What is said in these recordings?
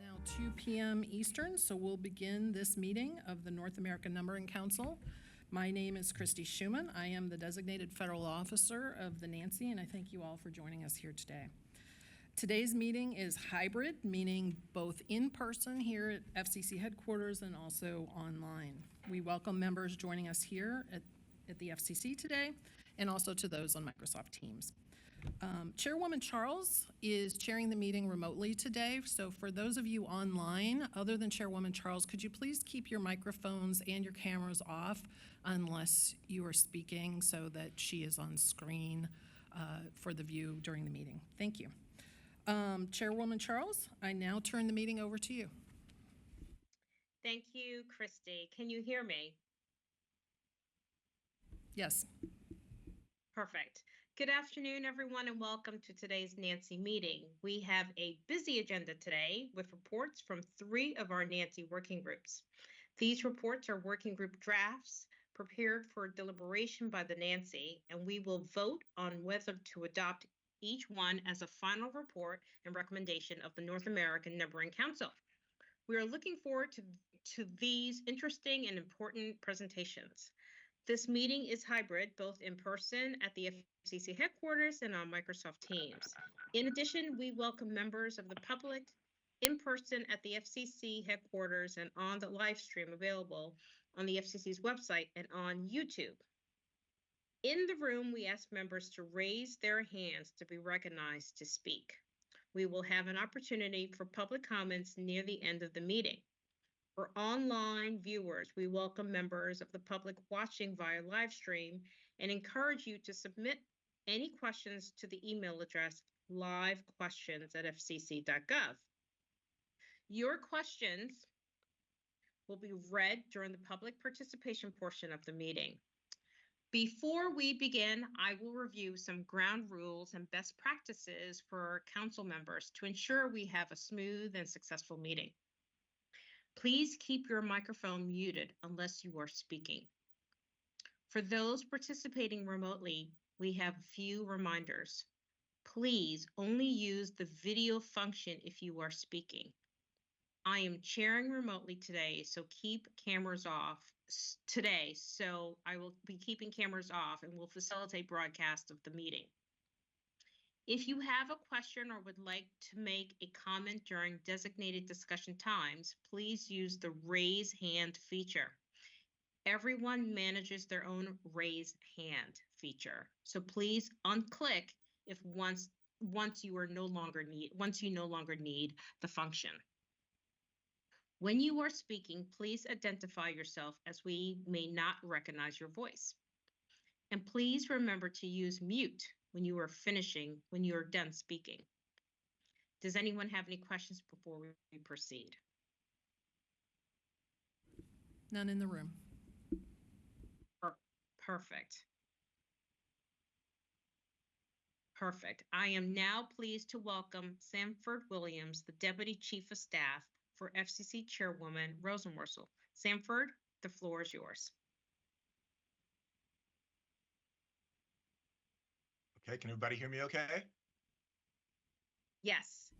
Now 2 p.m. Eastern, so we'll begin this meeting of the North American Numbering Council. My name is Christy Schumann. I am the designated federal officer of the NANC, and I thank you all for joining us here today. Today's meeting is hybrid, meaning both in person here at FCC headquarters and also online. We welcome members joining us here at the FCC today, and also to those on Microsoft Teams. Chairwoman Charles is chairing the meeting remotely today, so for those of you online, other than Chairwoman Charles, could you please keep your microphones and your cameras off unless you are speaking so that she is on screen for the view during the meeting. Thank you. Chairwoman Charles, I now turn the meeting over to you. Thank you, Christy. Can you hear me? Yes. Perfect. Good afternoon, everyone, and welcome to today's NANC meeting. We have a busy agenda today with reports from 3 of our NANC working groups. These reports are working group drafts prepared for deliberation by the NANC, and we will vote on whether to adopt each one as a final report and recommendation of the North American Numbering Council. We are looking forward to these interesting and important presentations. This meeting is hybrid, both in person at the FCC headquarters and on Microsoft Teams. In addition, we welcome members of the public in person at the FCC headquarters and on the live stream available on the FCC's website and on YouTube. In the room, we ask members to raise their hands to be recognized to speak. We will have an opportunity for public comments near the end of the meeting. For online viewers, we welcome members of the public watching via live stream and encourage you to submit any questions to the email address livequestions@fcc.gov. Your questions will be read during the public participation portion of the meeting. Before we begin, I will review some ground rules and best practices for council members to ensure we have a smooth and successful meeting. Please keep your microphone muted unless you are speaking. For those participating remotely, we have a few reminders. Please only use the video function if you are speaking. I am chairing remotely today, so keep cameras off today. So I will be keeping cameras off and will facilitate broadcast of the meeting. If you have a question or would like to make a comment during designated discussion times, please use the raise hand feature. Everyone manages their own raise hand feature. So please unclick if once you no longer need the function. When you are speaking, please identify yourself as we may not recognize your voice. And please remember to use mute when you are done speaking. Does anyone have any questions before we proceed? None in the room. Perfect. Perfect. I am now pleased to welcome Sanford Williams, the Deputy Chief of Staff for FCC Chairwoman Rosenworcel. Sanford, the floor is yours. Okay, can everybody hear me okay? Yes.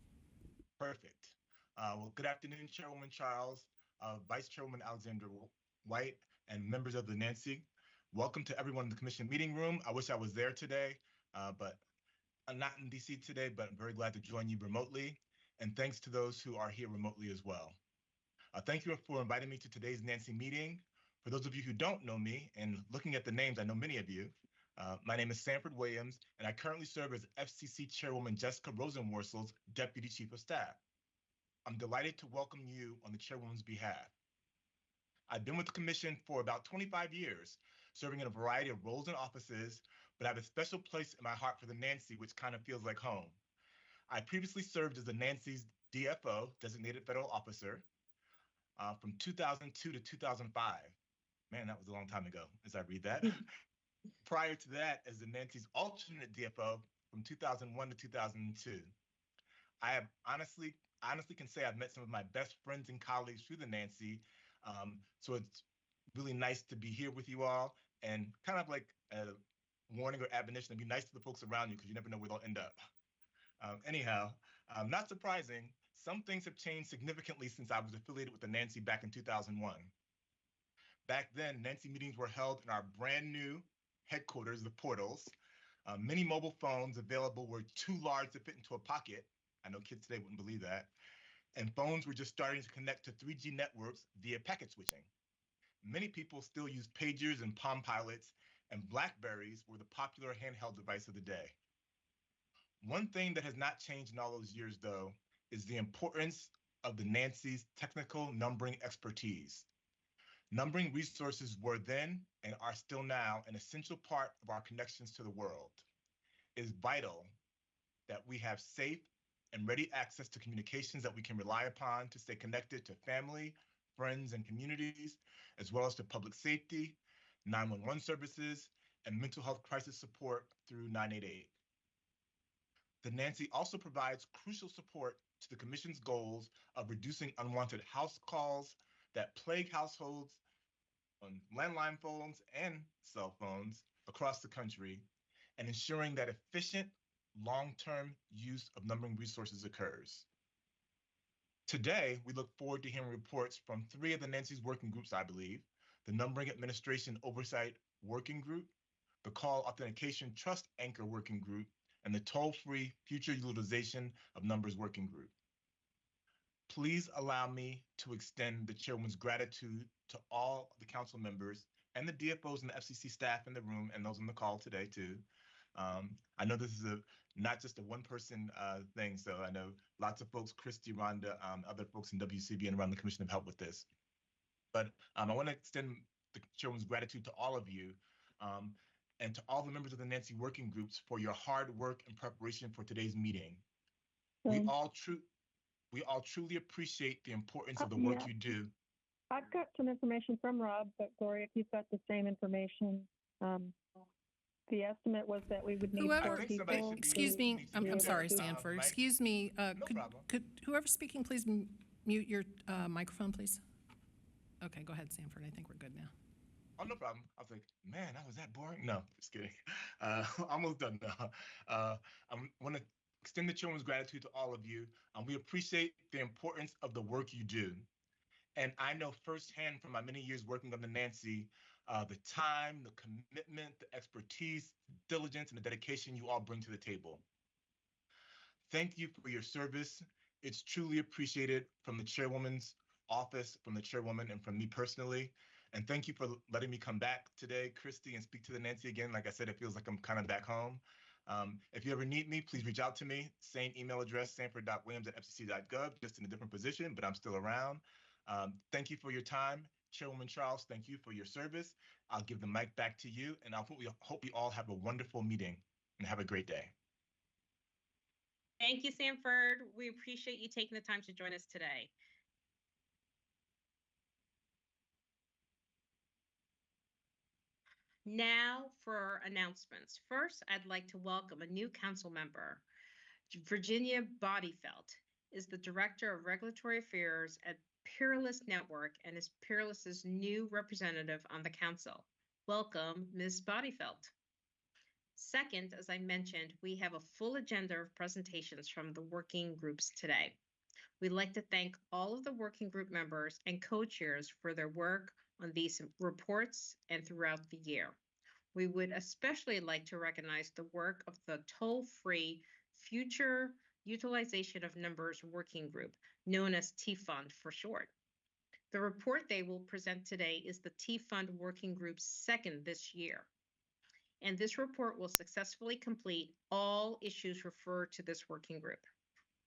Perfect. Well, good afternoon, Chairwoman Charles, Vice Chairwoman Alexander White, and members of the NANC. Welcome to everyone in the commission meeting room. I wish I was there today, but I'm not in DC today, but I'm very glad to join you remotely. And thanks to those who are here remotely as well. Thank you for inviting me to today's NANC meeting. For those of you who don't know me, and looking at the names, I know many of you. My name is Sanford Williams, and I currently serve as FCC Chairwoman Jessica Rosenworcel's Deputy Chief of Staff. I'm delighted to welcome you on the Chairwoman's behalf. I've been with the Commission for about 25 years, serving in a variety of roles and offices, but I have a special place in my heart for the NANC, which kind of feels like home. I previously served as the NANC's DFO, Designated Federal Officer, from 2002 to 2005. Man, that was a long time ago as I read that. Prior to that, as the NANC's alternate DFO from 2001 to 2002. I have honestly can say I've met some of my best friends and colleagues through the NANC. So it's really nice to be here with you all, and kind of like a warning or admonition to be nice to the folks around you because you never know where they'll end up. Anyhow, not surprising, some things have changed significantly since I was affiliated with the NANC back in 2001. Back then, NANC meetings were held in our brand new headquarters, the portals. Many mobile phones available were too large to fit into a pocket. I know kids today wouldn't believe that. And phones were just starting to connect to 3G networks via packet switching. Many people still use pagers and Palm Pilots, and Blackberries were the popular handheld device of the day. One thing that has not changed in all those years, though, is the importance of the NANC's technical numbering expertise. Numbering resources were then and are still now an essential part of our connections to the world. It is vital that we have safe and ready access to communications that we can rely upon to stay connected to family, friends, and communities, as well as to public safety, 911 services, and mental health crisis support through 988. The NANC also provides crucial support to the Commission's goals of reducing unwanted house calls that plague households on landline phones and cell phones across the country, and ensuring that efficient, long-term use of numbering resources occurs. Today, we look forward to hearing reports from 3 of the NANC's working groups, I believe: the Numbering Administration Oversight Working Group, the Call Authentication Trust Anchor Working Group, and the Toll-Free Future Utilization of Numbers Working Group. Please allow me to extend the Chairwoman's gratitude to all the council members and the DFOs and the FCC staff in the room and those on the call today too. I know this is not just a one-person thing, so I know lots of folks, Christy, Rhonda, other folks in WCB and around the commission have helped with this. But I want to extend the Chairwoman's gratitude to all of you and to all the members of the NANC working groups for your hard work and preparation for today's meeting. We all truly appreciate the importance of the work you do. I've got some information from Rob, but Gloria, if you've got the same information, the estimate was that we would need Whoever, 4 people. excuse me, I'm sorry, Stanford. Mike? Excuse me. No problem. Could whoever's speaking, please mute your microphone, please? Okay, go ahead, Stanford. I think we're good now. Oh, no problem. I was like, man, that was that boring? No, just kidding. Almost done now. I want to extend the Chairwoman's gratitude to all of you. We appreciate the importance of the work you do. And I know firsthand from my many years working on the NANC, the time, the commitment, the expertise, diligence, and the dedication you all bring to the table. Thank you for your service. It's truly appreciated from the Chairwoman's office, from the Chairwoman, and from me personally. And thank you for letting me come back today, Christy, and speak to the NANC again. Like I said, it feels like I'm kind of back home. If you ever need me, please reach out to me. Same email address, sanford.williams@fcc.gov, just in a different position, but I'm still around. Thank you for your time. Chairwoman Charles, thank you for your service. I'll give the mic back to you, and we hope you all have a wonderful meeting and have a great day. Thank you, Sanford. We appreciate you taking the time to join us today. Now for our announcements. First, I'd like to welcome a new council member. Virginia Bodyfelt is the Director of Regulatory Affairs at Peerless Network and is Peerless's new representative on the council. Welcome, Ms. Bodyfelt. Second, as I mentioned, we have a full agenda of presentations from the working groups today. We'd like to thank all of the working group members and co-chairs for their work on these reports and throughout the year. We would especially like to recognize the work of the toll-free Future Utilization of Numbers Working Group, known as T-Fund for short. The report they will present today is the T-Fund Working Group's second this year. And this report will successfully complete all issues referred to this working group.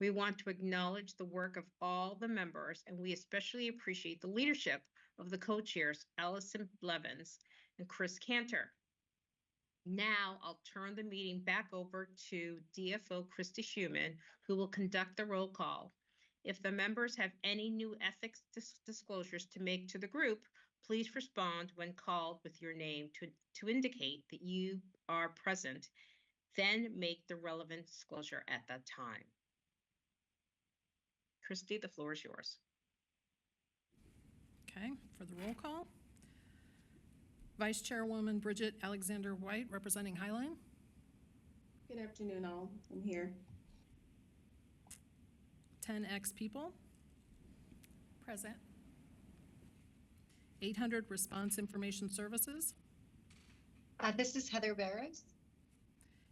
We want to acknowledge the work of all the members, and we especially appreciate the leadership of the co-chairs, Allison Blevins and Chris Cantor. Now I'll turn the meeting back over to DFO Christy Schumann, who will conduct the roll call. If the members have any new ethics disclosures to make to the group, please respond when called with your name to indicate that you are present, then make the relevant disclosure at that time. Christy, the floor is yours. Okay, for the roll call. Vice Chairwoman Bridget Alexander White, representing Highline. Good afternoon, all. I'm here. 10X people. Present. 800 Response Information Services. This is Heather Barrows.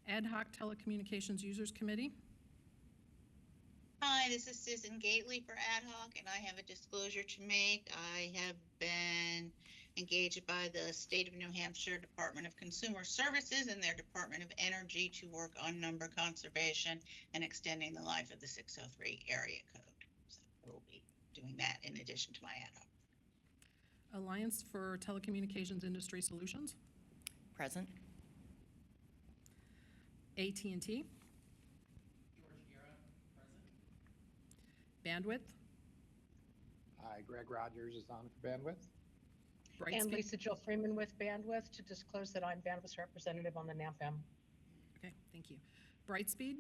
Ad hoc Telecommunications Users Committee. Hi, this is Susan Gately for Ad hoc, and I have a disclosure to make. I have been engaged by the State of New Hampshire Department of Consumer Services and their Department of Energy to work on number conservation and extending the life of the 603 area code. So we'll be doing that in addition to my ad hoc. Alliance for Telecommunications Industry Solutions. Present. AT&T. Bandwidth. Hi, Greg Rogers is on for Bandwidth. And Brightspeed. Lisa Jill Freeman with Bandwidth to disclose that I'm Bandwidth's representative on the NAMP. Okay, thank you. Brightspeed.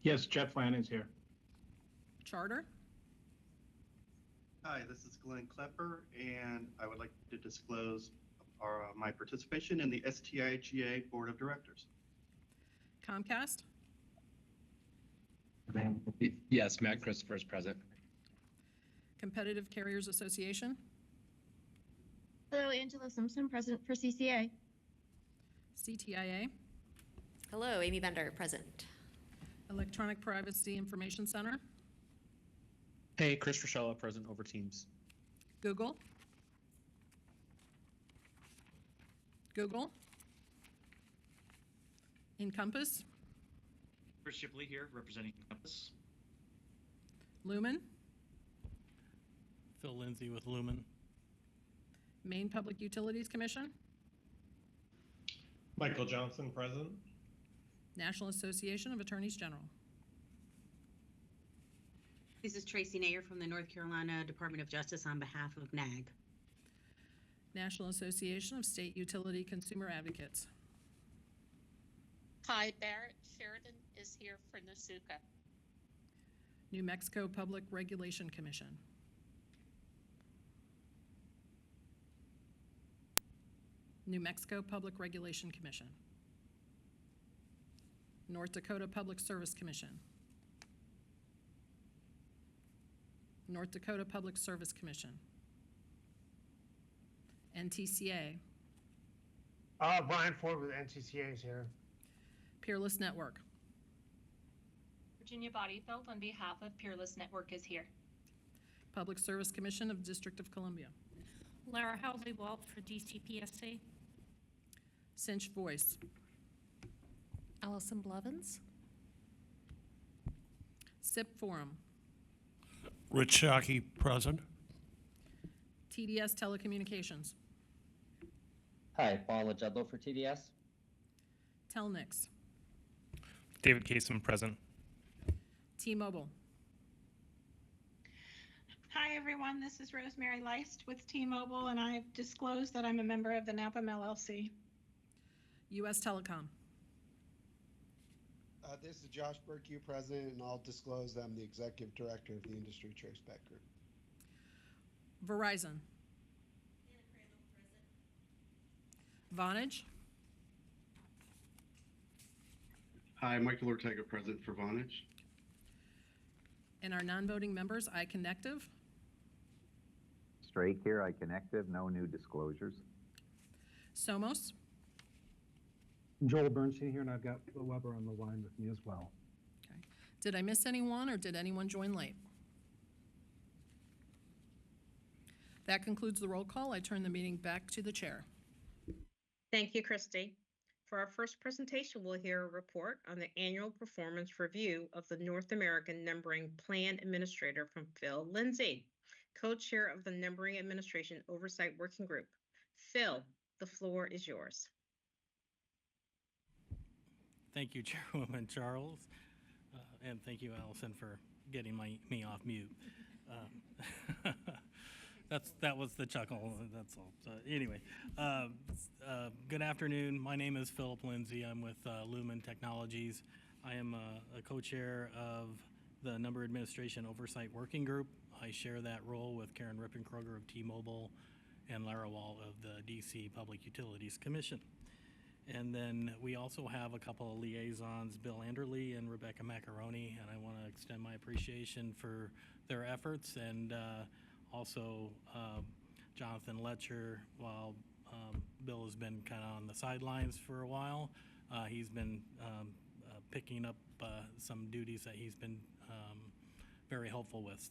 Yes, Jeff Lan is here. Charter. Hi, this is Glenn Klepper, and I would like to disclose my participation in the STIGA Board of Directors. Comcast. Yes, Matt Christopher is present. Competitive Carriers Association. Hello, Angela Simpson, present for CCA. CTIA. Hello, Amy Bender, present. Electronic Privacy Information Center. Hey, Chris Rochella, present over Teams. Google. Google. Encompass. Chris Shipley here, representing Compass. Lumen. Phil Lindsay with Lumen. Maine Public Utilities Commission. Michael Johnson, present. National Association of Attorneys General. This is Tracy Nayer from the North Carolina Department of Justice on behalf of NAG. National Association of State Utility Consumer Advocates. Hi, Barrett Sheridan is here for NASUCA. New Mexico Public Regulation Commission. New Mexico Public Regulation Commission. North Dakota Public Service Commission. North Dakota Public Service Commission. NTCA. Brian Ford with NTCA is here. Peerless Network. Virginia Bodyfeld on behalf of Peerless Network is here. Public Service Commission of District of Columbia. Lara Howley-Walt for DCPSC. Cinch Voice. Allison Blevins. SIP Forum. Rich Shockey, present. TDS Telecommunications. Hi, Paula Judlow for TDS. Telnix. David Kasem, present. T-Mobile. Hi, everyone. This is Rosemary Leist with T-Mobile, and I've disclosed that I'm a member of the NAPM LLC. US Telecom. This is Josh Berkey, president, and I'll disclose that I'm the executive director of the Industry Traceback Group. Verizon. Vonage. Hi, Michael Ortega, present for Vonage. And our non-voting members, iConnective. Straight here, iConnective, no new disclosures. Somos. Joel Bernstein here, and I've got Bill Weber on the line with me as well. Okay. Did I miss anyone, or did anyone join late? That concludes the roll call. I turn the meeting back to the chair. Thank you, Christy. For our first presentation, we'll hear a report on the annual performance review of the North American Numbering Plan Administrator from Phil Lindsay, co-chair of the Numbering Administration Oversight Working Group. Phil, the floor is yours. Thank you, Chairwoman Charles, and thank you, Allison, for getting me off mute. That was the chuckle. That's all. So anyway, good afternoon. My name is Philip Lindsay. I'm with Lumen Technologies. I am a co-chair of the Number Administration Oversight Working Group. I share that role with Karen Rippenkroger of T-Mobile and Lara Wall of the DC Public Utilities Commission. And then we also have a couple of liaisons, Bill Anderley and Rebecca Macaroni, and I want to extend and my appreciation for their efforts, and also Jonathan Letcher, while Bill has been kind of on the sidelines for a while, he's been picking up some duties that he's been very helpful with.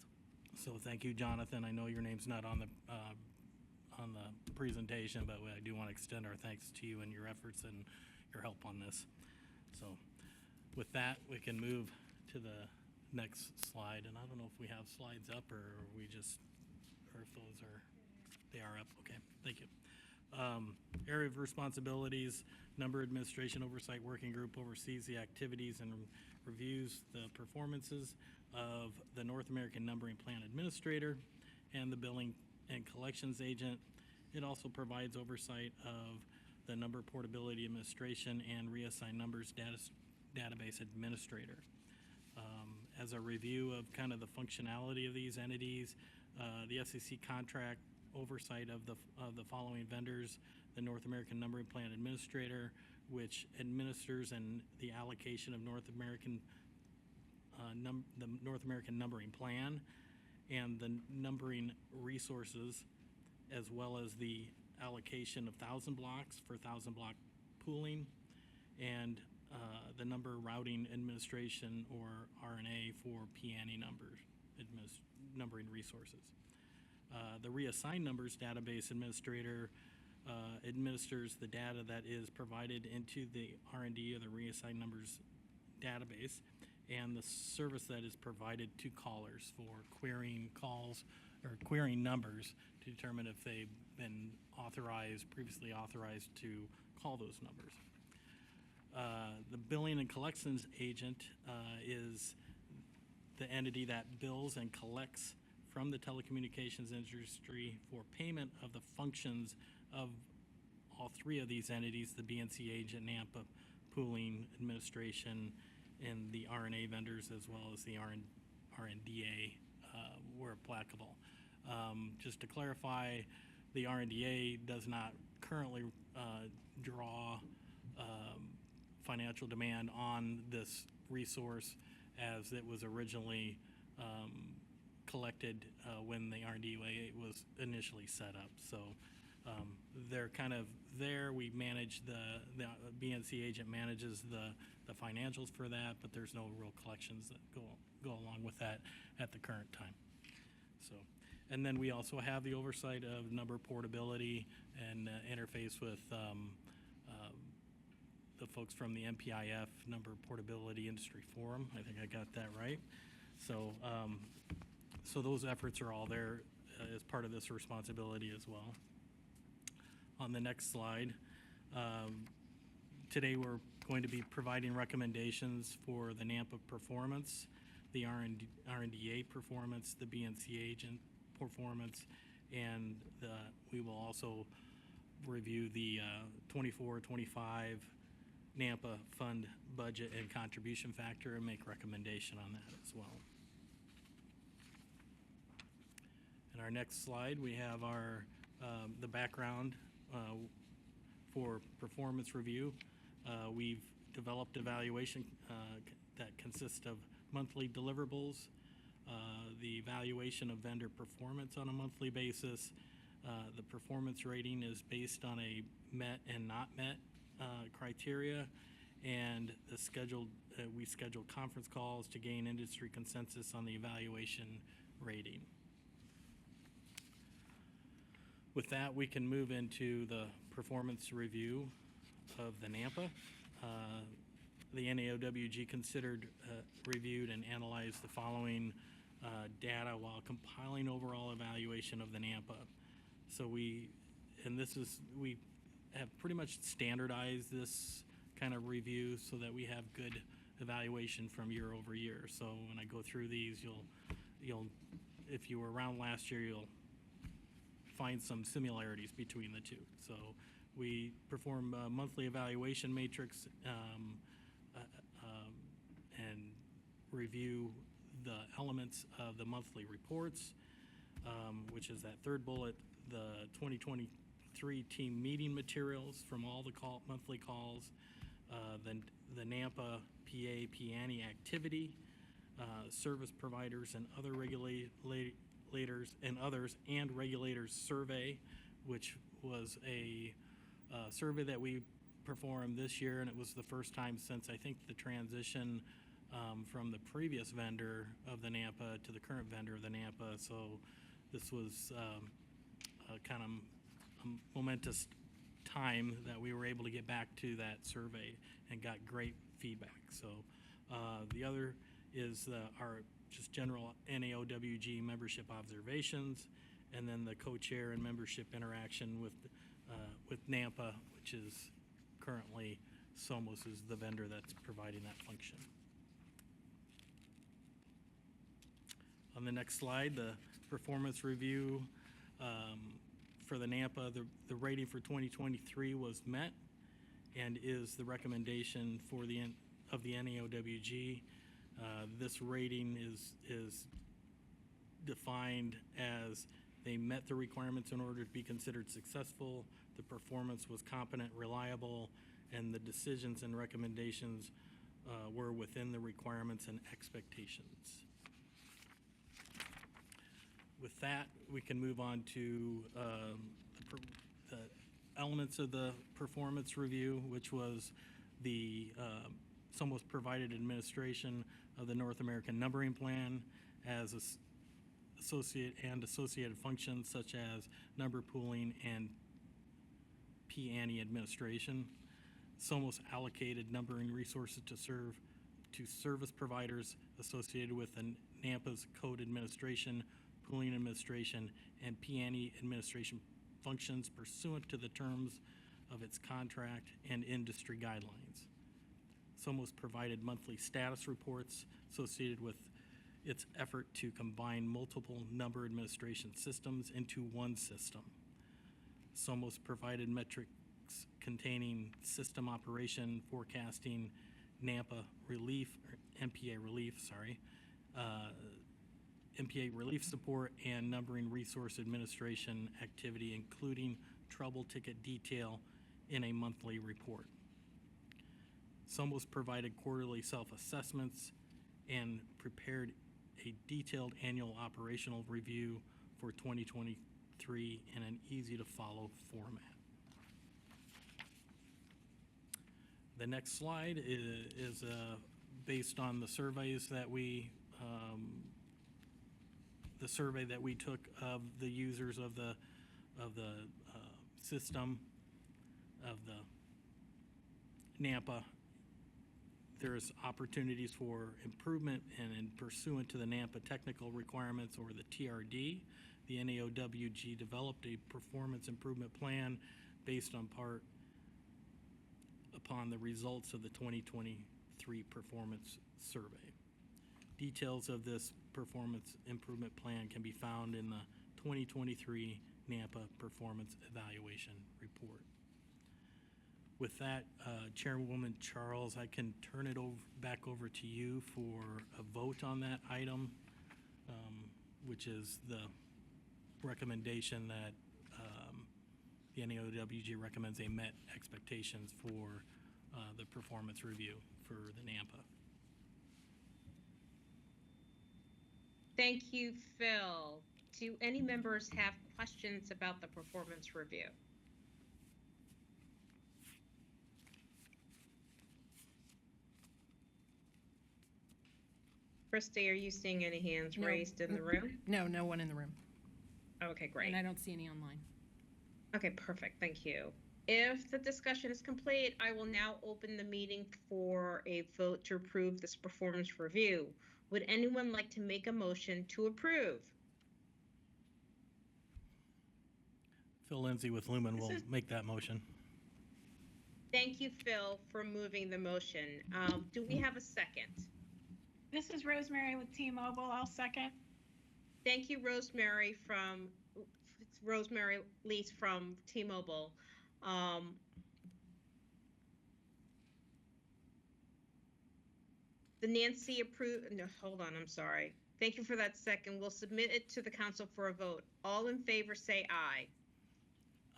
So thank you, Jonathan. I know your name's not on the presentation, but I do want to extend our thanks to you and your efforts and your help on this. So with that, we can move to the next slide. And I don't know if we have slides up or we just, or if those are, they are up. Okay, thank you. Area of responsibilities, Number Administration Oversight Working Group oversees the activities and reviews the performances of the North American Numbering Plan Administrator and the Billing and Collections Agent. It also provides oversight of the Number Portability Administration and Reassigned Numbers Database Administrator. As a review of kind of the functionality of these entities, the SEC contract oversight of the following vendors: the North American Numbering Plan Administrator, which administers and the allocation of the North American Numbering Plan, and the numbering resources, as well as the allocation of 1,000 blocks for 1,000 block pooling, and the number routing administration, or RNA, for PNE numbers, numbering resources. The Reassigned Numbers Database Administrator administers the data that is provided into the R&D of the Reassigned Numbers database, and the service that is provided to callers for querying calls or querying numbers to determine if they've been previously authorized to call those numbers. The Billing and Collections Agent is the entity that bills and collects from the telecommunications industry for payment of the functions of all three of these entities: the BNC agent, Nampa, pooling, administration, and the RNA vendors, as well as the RNDA where applicable. Just to clarify, the RNDA does not currently draw financial demand on this resource, as it was originally collected when the RNDA was initially set up. So they're kind of there. We manage the BNC agent manages the financials for that, but there's no real collections that go along with that at the current time. So, and then we also have the oversight of number portability and interface with the folks from the MPIF, Number Portability Industry Forum. I think I got that right. So, so those efforts are all there as part of this responsibility as well. On the next slide, today we're going to be providing recommendations for the NAMPA performance, the RNDA performance, the BNC agent performance, and we will also review the 24-25 NAMPA fund budget and contribution factor and make recommendation on that as well. In our next slide, we have our the background for performance review. We've developed evaluation that consists of monthly deliverables, the evaluation of vendor performance on a monthly basis. The performance rating is based on a met and not met criteria, and we schedule conference calls to gain industry consensus on the evaluation rating. With that, we can move into the performance review of the NAMPA. The NAOWG considered, reviewed, and analyzed the following data while compiling overall evaluation of the NAMPA. So we have pretty much standardized this kind of review so that we have good evaluation from year over year. So when I go through these, you'll if you were around last year, you'll find some similarities between the two. So we perform a monthly evaluation matrix and review the elements of the monthly reports, which is that third bullet, the 2023 team meeting materials from all the monthly calls, the NAMPA PA PANI activity, service providers and other regulators and regulators survey, which was a survey that we performed this year, and it was the first time since I think the transition from the previous vendor of the Nampa to the current vendor of the Nampa. So this was kind of a momentous time that we were able to get back to that survey and got great feedback. So the other is our just general NAOWG membership observations, and then the co-chair and membership interaction with Nampa, which is currently Somos is the vendor that's providing that function. On the next slide, the performance review for the Nampa, the rating for 2023 was met and is the recommendation for the NAOWG. This rating is defined as they met the requirements in order to be considered successful, the performance was competent, reliable, and the decisions and recommendations were within the requirements and expectations. With that, we can move on to the elements of the performance review, which was the Somos provided administration of the North American Numbering Plan as associated functions such as number pooling and P-ANI administration. Somos allocated numbering resources to service providers associated with the NAMPA's code administration, pooling administration, and P-ANI administration functions pursuant to the terms of its contract and industry guidelines. Somos provided monthly status reports associated with its effort to combine multiple number administration systems into one system. Somos provided metrics containing system operation, forecasting, NAMPA relief, or NPA relief, NPA relief support, and numbering resource administration activity, including trouble ticket detail in a monthly report. Somos provided quarterly self-assessments and prepared a detailed annual operational review for 2023 in an easy-to-follow format. The next slide is based on the surveys that we the survey that we took of the users of the system of the Nampa. There's opportunities for improvement, and in pursuant to the Nampa technical requirements, or the TRD, the NAOWG developed a performance improvement plan based upon the results of the 2023 performance survey. Details of this performance improvement plan can be found in the 2023 Nampa Performance Evaluation Report. With that, Chairwoman Charles, I can turn it back over to you for a vote on that item, which is the recommendation that the NAOWG recommends they met expectations for the performance review for the Nampa. Thank you, Phil. Do any members have questions about the performance review? Christy, are you seeing any hands raised in the room? No, no one in the room. Okay, great. And I don't see any online. Okay, perfect. Thank you. If the discussion is complete, I will now open the meeting for a vote to approve this performance review. Would anyone like to make a motion to approve? Phil Lindsay with Lumen will make that motion. Thank you, Phil, for moving the motion. Do we have a second? This is Rosemary with T-Mobile. I'll second. Thank you, Rosemary Lees from T-Mobile. The Nancy approved, no, hold on, I'm sorry. Thank you for that second. We'll submit it to the council for a vote. All in favor say aye.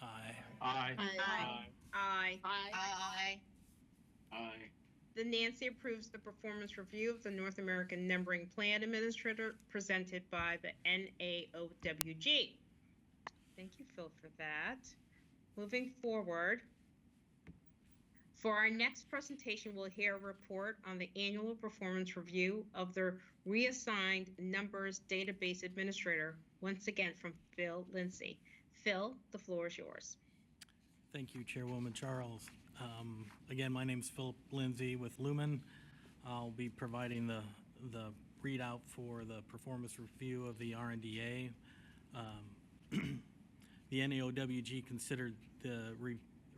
Aye. Aye. Aye. Aye. Aye. Aye. The NANC approves the performance review of the North American Numbering Plan Administrator presented by the NAOWG. Thank you, Phil, for that. Moving forward, for our next presentation, we'll hear a report on the annual performance review of the Reassigned Numbers Database Administrator, once again from Phil Lindsay. Phil, the floor is yours. Thank you, Chairwoman Charles. Again, my name is Philip Lindsay with Lumen. I'll be providing the readout for the performance review of the RNDA. The NAOWG considered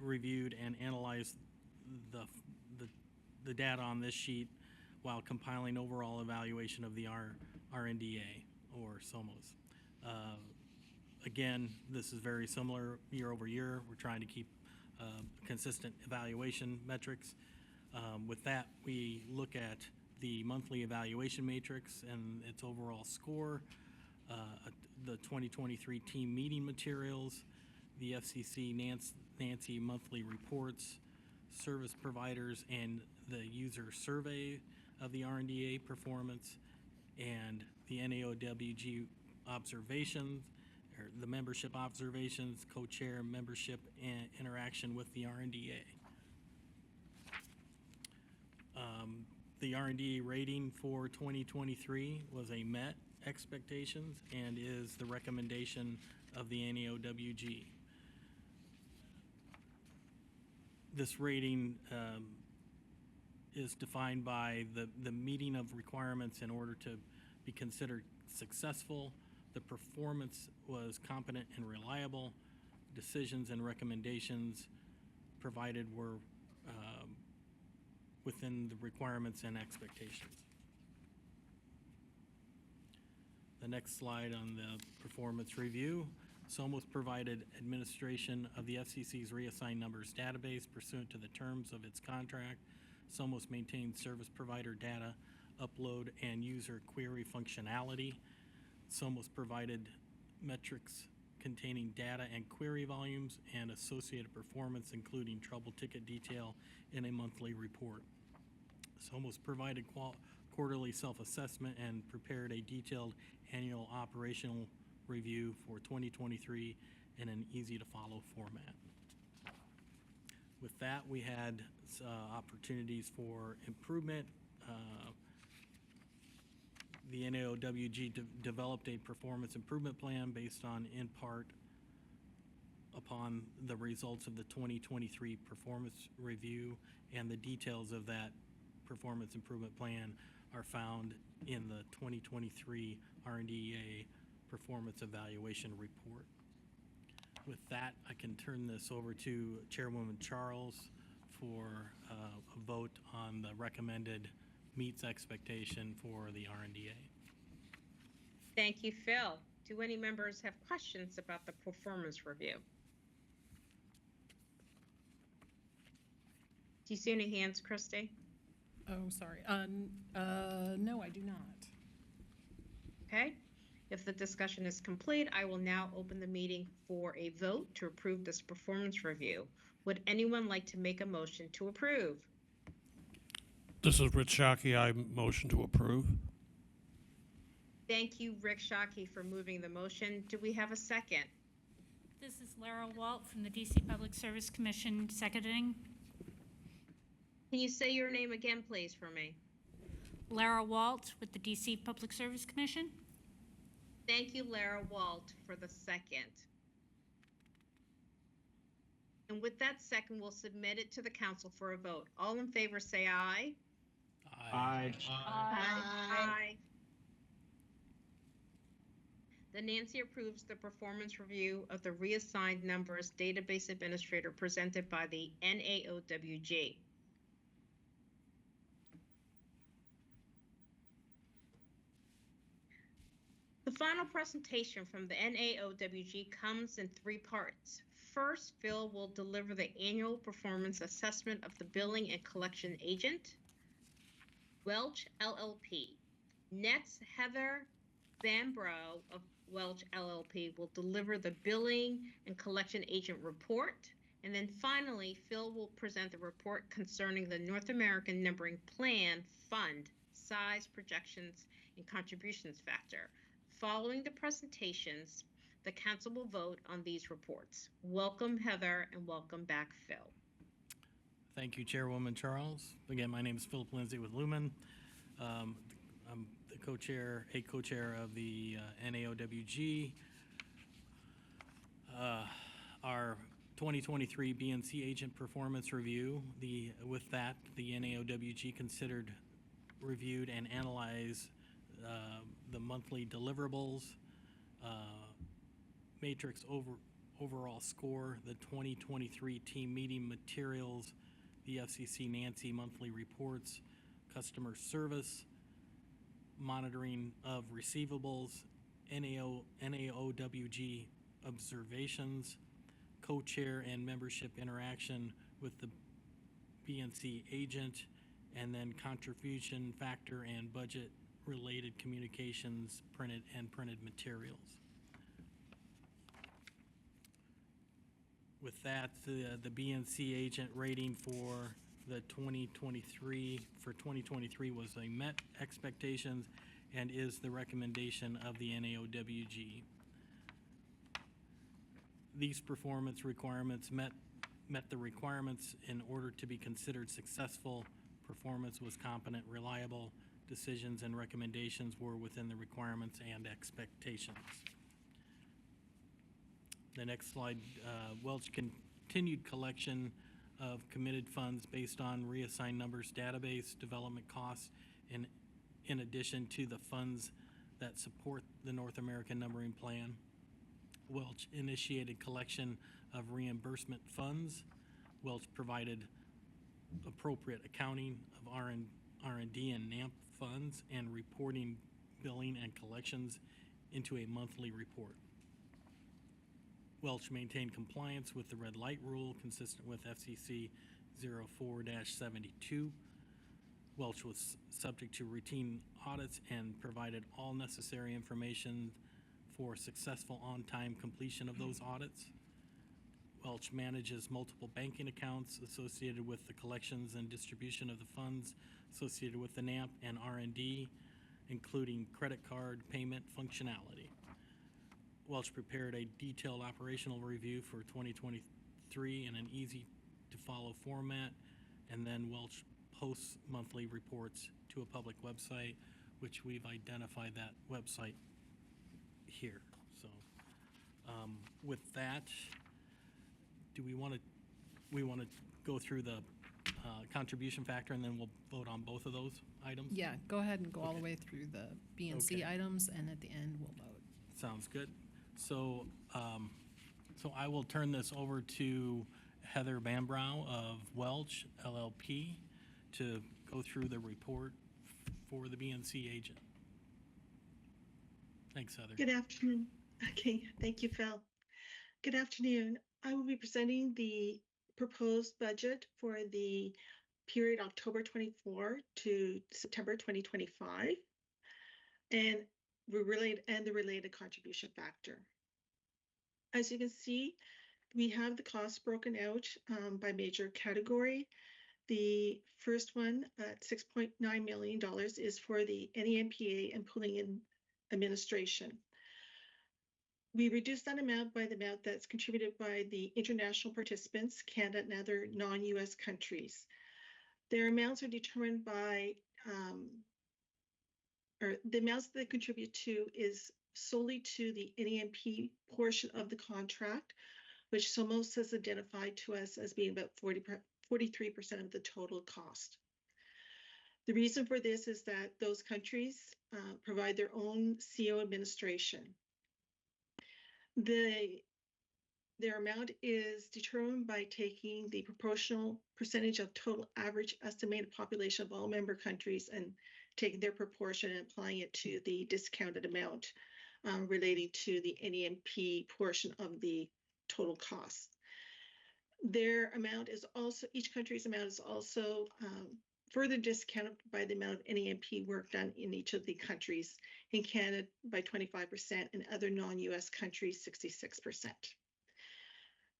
reviewed and analyzed the data on this sheet while compiling overall evaluation of the RNDA, or SOMOS. Again, this is very similar year over year. We're trying to keep consistent evaluation metrics. With that, we look at the monthly evaluation matrix and its overall score, the 2023 team meeting materials, the FCC NANC monthly reports, service providers, and the user survey of the RNDA performance, and the NAOWG observations, or the membership observations, co-chair membership, and interaction with the RNDA. The RNDA rating for 2023 was a met expectations and is the recommendation of the NAOWG. This rating is defined by the meeting of requirements in order to be considered successful. The performance was competent and reliable. Decisions and recommendations provided were within the requirements and expectations. The next slide on the performance review. SOMOS provided administration of the FCC's reassigned numbers database pursuant to the terms of its contract. SOMOS maintained service provider data upload and user query functionality. SOMOS provided metrics containing data and query volumes and associated performance, including trouble ticket detail, in a monthly report. SOMOS provided quarterly self-assessment and prepared a detailed annual operational review for 2023 in an easy-to-follow format. With that, we had opportunities for improvement. The NAOWG developed a performance improvement plan based on, in part, upon the results of the 2023 performance review, and the details of that performance improvement plan are found in the 2023 RNDA performance evaluation report. With that, I can turn this over to Chairwoman Charles for a vote on the recommended meets expectation for the RNDA. Thank you, Phil. Do any members have questions about the performance review? Do you see any hands, Christy? Oh, sorry. No, I do not. Okay. If the discussion is complete, I will now open the meeting for a vote to approve this performance review. Would anyone like to make a motion to approve? This is Rich Shockey. I motion to approve. Thank you, Rick Shockey, for moving the motion. Do we have a second? This is Lara Walt from the DC Public Service Commission, seconding. Can you say your name again, please, for me? Lara Walt with the DC Public Service Commission. Thank you, Lara Walt, for the second. And with that second, we'll submit it to the council for a vote. All in favor, say aye. Aye. Aye. The NANC approves the performance review of the Reassigned Numbers Database Administrator presented by the NAOWG. The final presentation from the NAOWG comes in three parts. First, Phil will deliver the annual performance assessment of the billing and collection agent, Welch LLP. Next, Heather Bambro of Welch LLP will deliver the billing and collection agent report. And then finally, Phil will present the report concerning the North American Numbering Plan Fund size, projections, and contributions factor. Following the presentations, the council will vote on these reports. Welcome, Heather, and welcome back, Phil. Thank you, Chairwoman Charles. Again, my name is Philip Lindsay with Lumen. I'm the co-chair of the NAOWG. Our 2023 BNC agent performance review. With that, the NAOWG considered, reviewed, and analyzed the monthly deliverables, matrix overall score, the 2023 team meeting materials, the FCC NANC monthly reports, customer service, monitoring of receivables, NAOWG observations, co-chair and membership interaction with the BNC agent, and then contribution factor and budget related communications, printed materials. With that, the BNC agent rating for the 2023 was a met expectations and is the recommendation of the NAOWG. These performance requirements met the requirements in order to be considered successful. Performance was competent, reliable. Decisions and recommendations were within the requirements and expectations. The next slide, Welch continued collection of committed funds based on reassigned numbers database development costs in addition to the funds that support the North American Numbering Plan. Welch initiated collection of reimbursement funds. Welch provided appropriate accounting of R&D and NAMP funds and reporting billing and collections into a monthly report. Welch maintained compliance with the red light rule consistent with FCC 04-72. Welch was subject to routine audits and provided all necessary information for successful on-time completion of those audits. Welch manages multiple banking accounts associated with the collections and distribution of the funds associated with the NAMP and R&D, including credit card payment functionality. Welch prepared a detailed operational review for 2023 in an easy-to-follow format, and then Welch posts monthly reports to a public website, which we've identified that website here. So with that, do we want to go through the contribution factor and then we'll vote on both of those items? Yeah, go ahead and go all the way through the BNC items, and at the end, we'll vote. Sounds good. So, so I will turn this over to Heather Bambrow of Welch LLP to go through the report for the BNC agent. Thanks, Heather. Good afternoon. Okay, thank you, Phil. Good afternoon. I will be presenting the proposed budget for the period October 24 to September 2025 and the related contribution factor. As you can see, we have the costs broken out by major category. The first one at $6.9 million is for the NANPA and pulling in administration. We reduced that amount by the amount that's contributed by the international participants, Canada and other non-US countries. Their amounts are determined by, or the amounts that they contribute to is solely to the NANP portion of the contract, which SOMOS has identified to us as being about 43% of the total cost. The reason for this is that those countries provide their own CO administration. Their amount is determined by taking the proportional percentage of total average estimated population of all member countries and taking their proportion and applying it to the discounted amount relating to the NANP portion of the total cost. Their amount is also, each country's amount is also further discounted by the amount of NANP work done in each of the countries. In Canada by 25% and other non-US countries 66%.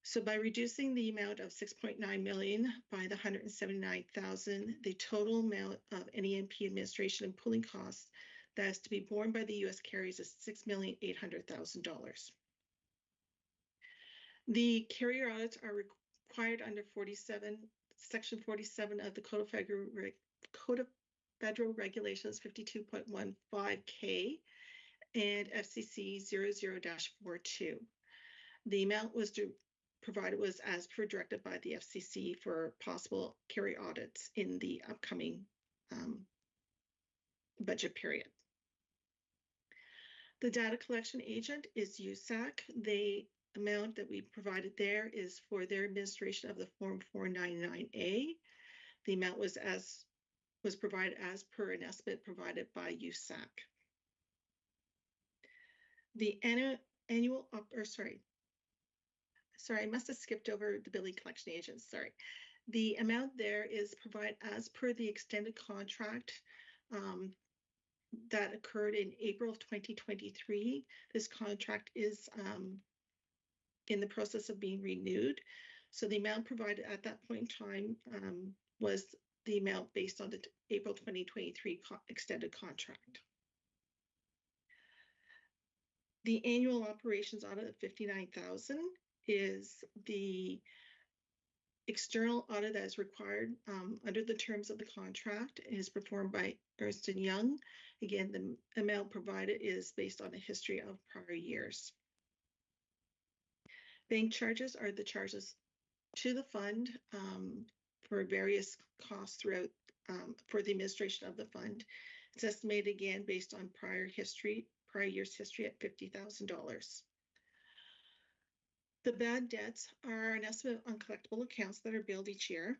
So by reducing the amount of 6.9 million by the 179,000, the total amount of NANP administration and pooling costs that is to be borne by the U.S. carriers is $6,800,000. The carrier audits are required under Section 47 of the Code of Federal Regulations 52.15K and FCC 00-42. The amount was provided was as per directed by the FCC for possible carrier audits in the upcoming budget period. The data collection agent is USAC. The amount that we provided there is for their administration of the Form 499A. The amount was provided as per an estimate provided by USAC. The annual, sorry, I must have skipped over the billing collection agents, sorry. The amount there is provided as per the extended contract that occurred in April of 2023. This contract is in the process of being renewed. So the amount provided at that point in time was the amount based on the April 2023 extended contract. The annual operations audit of 59,000 is the external audit that is required under the terms of the contract. It is performed by Ernst & Young. Again, the amount provided is based on a history of prior years. Bank charges are the charges to the fund for various costs throughout for the administration of the fund. It's estimated again based on prior year's history at $50,000. The bad debts are an estimate on collectible accounts that are billed each year,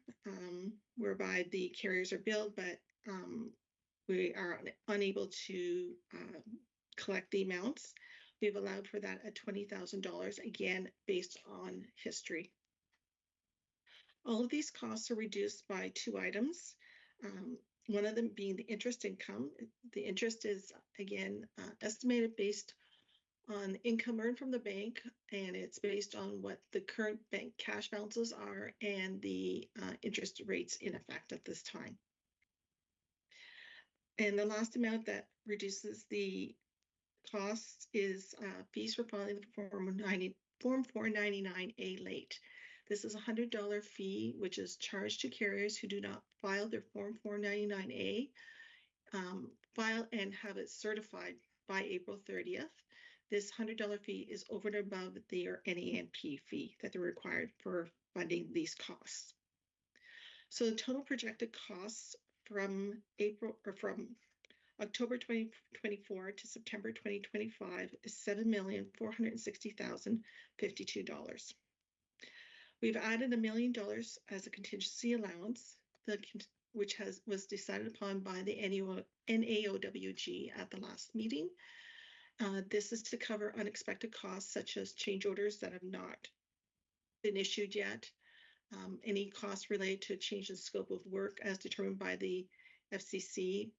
whereby the carriers are billed, but we are unable to collect the amounts. We've allowed for that at $20,000, again, based on history. All of these costs are reduced by two items. One of them being the interest income. The interest is, again, estimated based on income earned from the bank, and it's based on what the current bank cash balances are and the interest rates in effect at this time. And the last amount that reduces the costs is fees for filing the Form 499A late. This is a $100 fee, which is charged to carriers who do not file their Form 499A, file and have it certified by April 30th. This $100 fee is over and above their NANP fee that they're required for funding these costs. So the total projected costs from October 2024 to September 2025 is $7,460,052. We've added $1 million as a contingency allowance, which was decided upon by the NAOWG at the last meeting. This is to cover unexpected costs such as change orders that have not been issued yet, any costs related to a change in scope of work as determined by the FCC,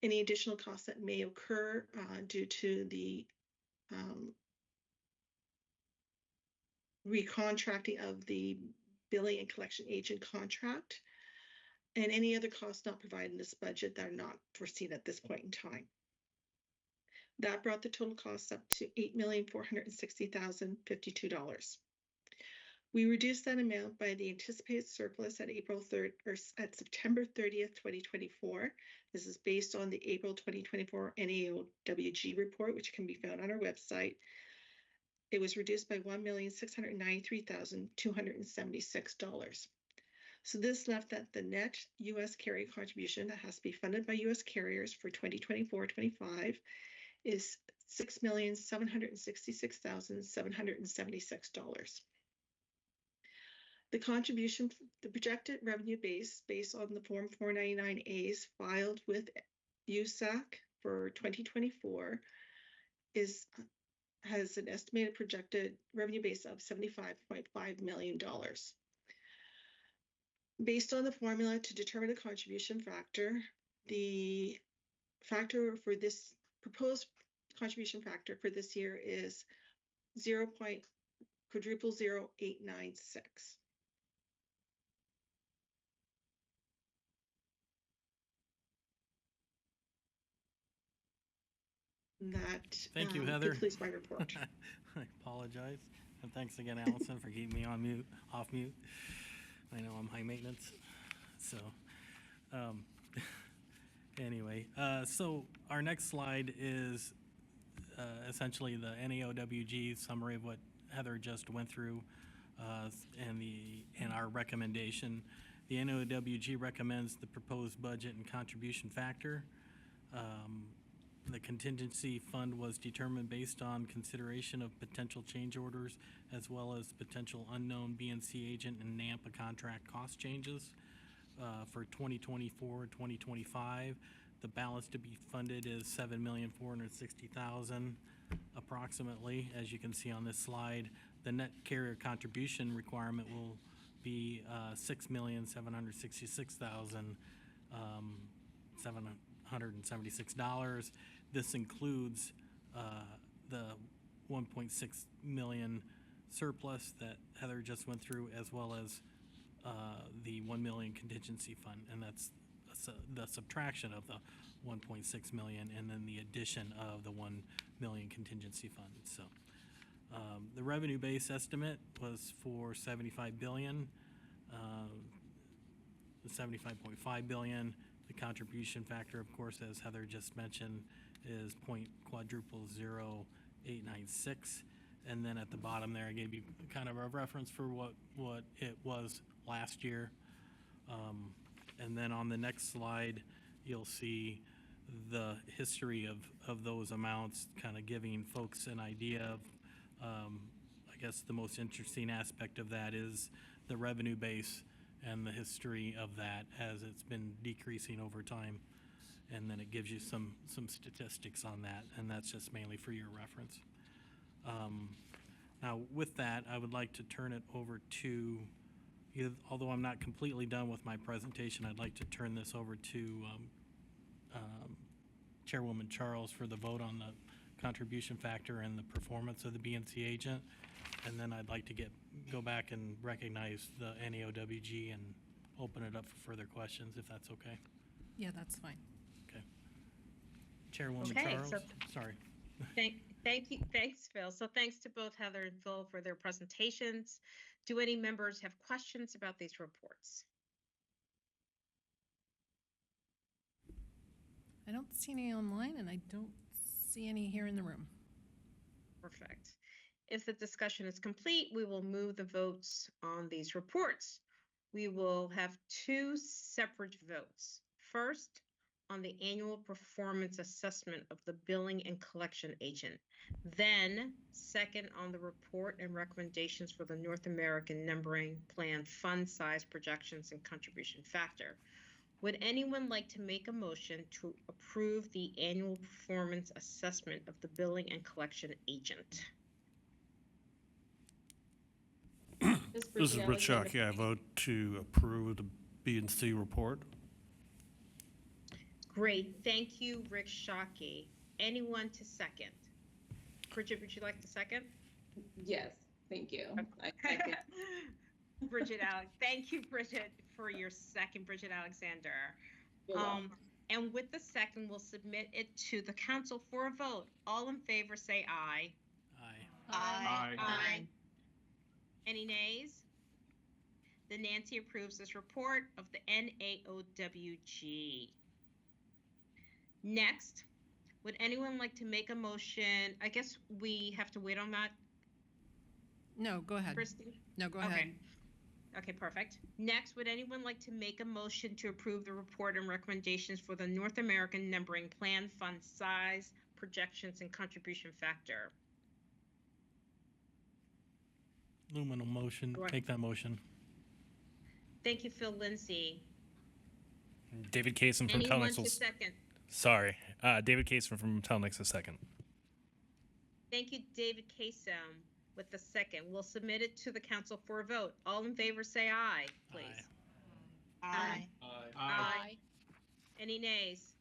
any additional costs that may occur due to the recontracting of the billing and collection agent contract, and any other costs not provided in this budget that are not foreseen at this point in time. That brought the total costs up to $8,460,052. We reduced that amount by the anticipated surplus at September 30th, 2024. This is based on the April 2024 NAOWG report, which can be found on our website. It was reduced by $1,693,276. So this left that the net U.S. carrier contribution that has to be funded by U.S. carriers for 2024-25 is $6,766,776. The contribution, the projected revenue base based on the Form 499As filed with USAC for 2024 has an estimated projected revenue base of $75.5 million. Based on the formula to determine the contribution factor, the factor for this proposed contribution factor for this year is 0896. That Thank you, Heather. concludes my report. I apologize. And thanks again, Allison, for keeping me on mute, off mute. I know I'm high maintenance. So, anyway, so our next slide is essentially the NAOWG summary of what Heather just went through and our recommendation. The NAOWG recommends the proposed budget and contribution factor. The contingency fund was determined based on consideration of potential change orders as well as potential unknown BNC agent and Nampa contract cost changes. For 2024 and 2025, the balance to be funded is $7,460,000 approximately. As you can see on this slide, the net carrier contribution requirement will be $6,766,776. This includes the 1.6 million surplus that Heather just went through, as well as the 1 million contingency fund, and that's the subtraction of the 1.6 million and then the addition of the 1 million contingency fund. So the revenue base estimate was for 75 billion, 75.5 billion. The contribution factor, of course, as Heather just mentioned, is 0.0896. And then at the bottom there, I gave you kind of a reference for what it was last year. And then on the next slide, you'll see the history of those amounts, kind of giving folks an idea of, I guess the most interesting aspect of that is the revenue base and the history of that as it's been decreasing over time. And then it gives you some statistics on that, and that's just mainly for your reference. Now, with that, I would like to turn it over to, although I'm not completely done with my presentation, I'd like to turn this over to Chairwoman Charles for the vote on the contribution factor and the performance of the BNC agent. And then I'd like to go back and recognize the NAOWG and open it up for further questions, if that's okay. Yeah, that's fine. Okay. Chairwoman Okay, Charles, so sorry. Thank you. Thanks, Phil. So thanks to both Heather and Phil for their presentations. Do any members have questions about these reports? I don't see any online, and I don't see any here in the room. Perfect. If the discussion is complete, we will move the votes on these reports. We will have two separate votes. First, on the annual performance assessment of the billing and collection agent. Then, second, on the report and recommendations for the North American Numbering Plan fund size projections and contribution factor. Would anyone like to make a motion to approve the annual performance assessment of the billing and collection agent? This is Rich Shockey. I vote to approve the B&C report. Great, thank you, Rick Shockey. Anyone to second? Bridget, would you like to second? Yes, thank you. Bridget Alex, thank you, Bridget, for your second, Bridget Alexander. You're welcome. And with the second, we'll submit it to the council for a vote. All in favor, say aye. Aye. Aye. Any nays? The Nancy approves this report of the NAOWG. Next, would anyone like to make a motion? I guess we have to wait on that. No, go ahead. Christy? No, go ahead. Okay, perfect. Next, would anyone like to make a motion to approve the report and recommendations for the North American Numbering Plan fund size, projections, and contribution factor? Luminal motion, take that motion. Thank you, Phil Lindsay. David Kaysen from Anyone Telnix. to second? Sorry, David Kaysen from Telnix a second. Thank you, David Kasem, with the second. We'll submit it to the council for a vote. All in favor, say aye, please. Aye. Aye. Any nays?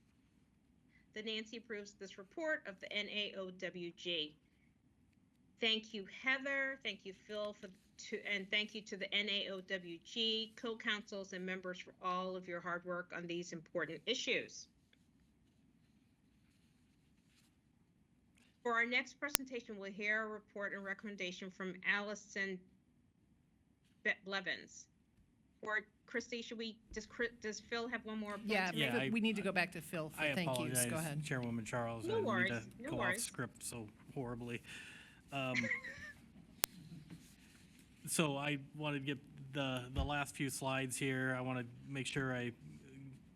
The Nancy approves this report of the NAOWG. Thank you, Heather. Thank you, Phil, and thank you to the NAOWG, co-counsels, and members for all of your hard work on these important issues. For our next presentation, we'll hear a report and recommendation from Allison Blevins. Or Christy, does Phil have one more point to make? We need to go back to Phil for I thank yous. apologize, Go ahead. Chairwoman Charles. No I worries, need to no go worries. off script so horribly. So I want to get the last few slides here. I want to make sure I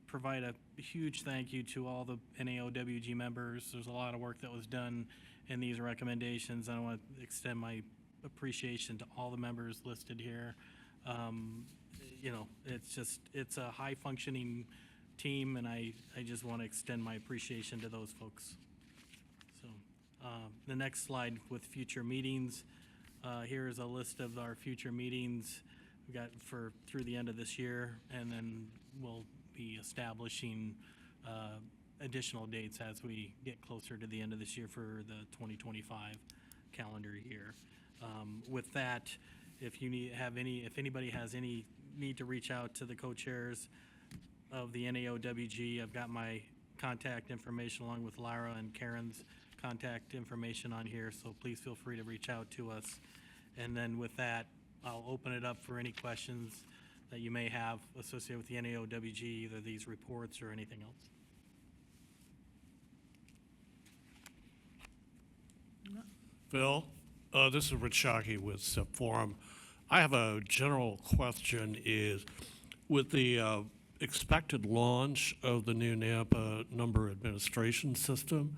provide a huge thank you to all the NAOWG members. There's a lot of work that was done in these recommendations. I want to extend my appreciation to all the members listed here. You know, it's a high functioning team, and I just want to extend my appreciation to those folks. So the next slide with future meetings. Here's a list of our future meetings we got through the end of this year, and then we'll be establishing additional dates as we get closer to the end of this year for the 2025 calendar year. With that, if anybody has any need to reach out to the co-chairs of the NAOWG, I've got my contact information along with Lara and Karen's contact information on here, so please feel free to reach out to us. And then with that, I'll open it up for any questions that you may have associated with the NAOWG, either these reports or anything else. Phil, this is Rich Shockey with SIP Forum. I have a general question is, with the expected launch of the new Nampa number administration system,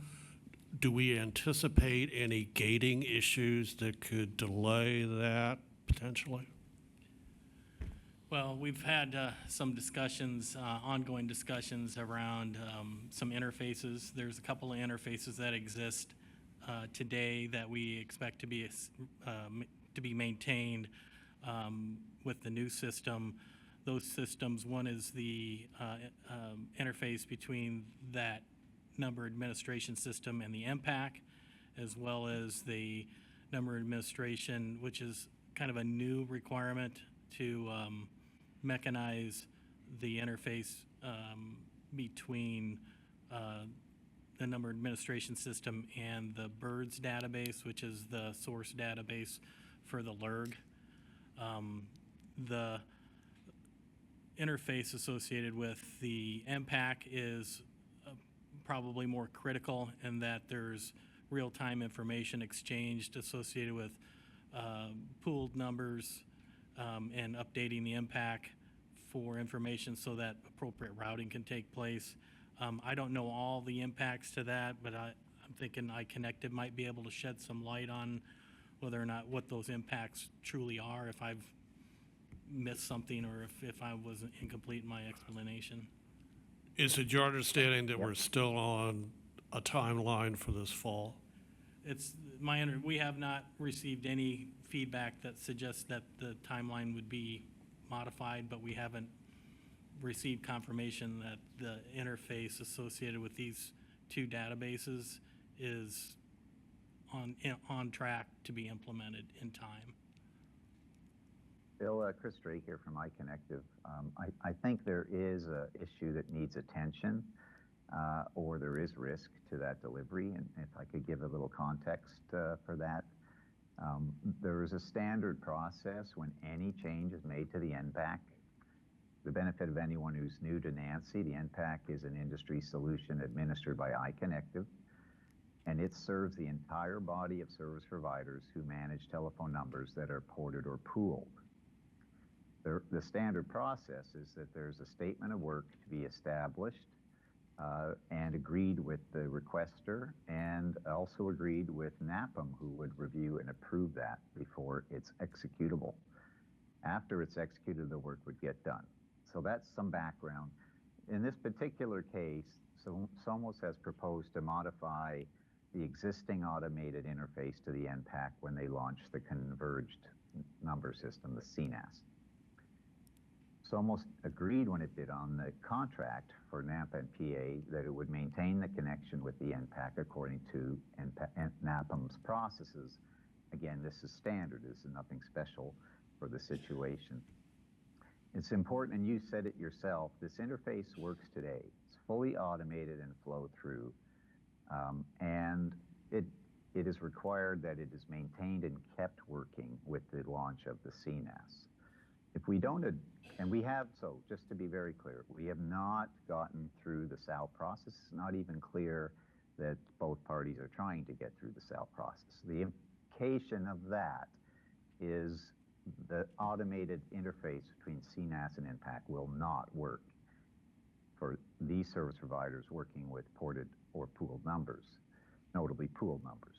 do we anticipate any gating issues that could delay that potentially? Well, we've had some discussions, ongoing discussions around some interfaces. There's a couple of interfaces that exist today that we expect to be maintained with the new system. Those systems, one is the interface between that number administration system and the MPAC, as well as the number administration, which is kind of a new requirement to mechanize the interface between the number administration system and the BIRDS database, which is the source database for the LERG. The interface associated with the MPAC is probably more critical in that there's real-time information exchanged associated with pooled numbers and updating the MPAC for information so that appropriate routing can take place. I don't know all the impacts to that, but I'm thinking iConnected might be able to shed some light on whether or not what those impacts truly are, if I've missed something or if I was incomplete in my explanation. Is it your understanding that we're still on a timeline for this fall? It's we have not received any feedback that suggests that the timeline would be modified, but we haven't received confirmation that the interface associated with these two databases is on track to be implemented in time. Bill, Chris Drake here from iConnective. I think there is an issue that needs attention, or there is risk to that delivery. And if I could give a little context for that, there is a standard process when any change is made to the NPAC. The benefit of anyone who's new to NANC, the NPAC is an industry solution administered by iConnective, and it serves the entire body of service providers who manage telephone numbers that are ported or pooled. The standard process is that there's a statement of work to be established and agreed with the requester, and also agreed with NAPM, who would review and approve that before it's executable. After it's executed, the work would get done. So that's some background. In this particular case, Somos has proposed to modify the existing automated interface to the NPAC when they launch the converged number system, the CNAS. Somos agreed when it did on the contract for Nampa and PA that it would maintain the connection with the NPAC according to NAPM's processes Again, this is standard. This is nothing special for the situation. It's important, and you said it yourself, this interface works today. It's fully automated and flow through. And it is required that it is maintained and kept working with the launch of the CNAS. If we don't, and we have, so just to be very clear, we have not gotten through the SAL process. It's not even clear that both parties are trying to get through the SAL process. The implication of that is the automated interface between CNAS and NPAC will not work for these service providers working with ported or pooled numbers, notably pooled numbers,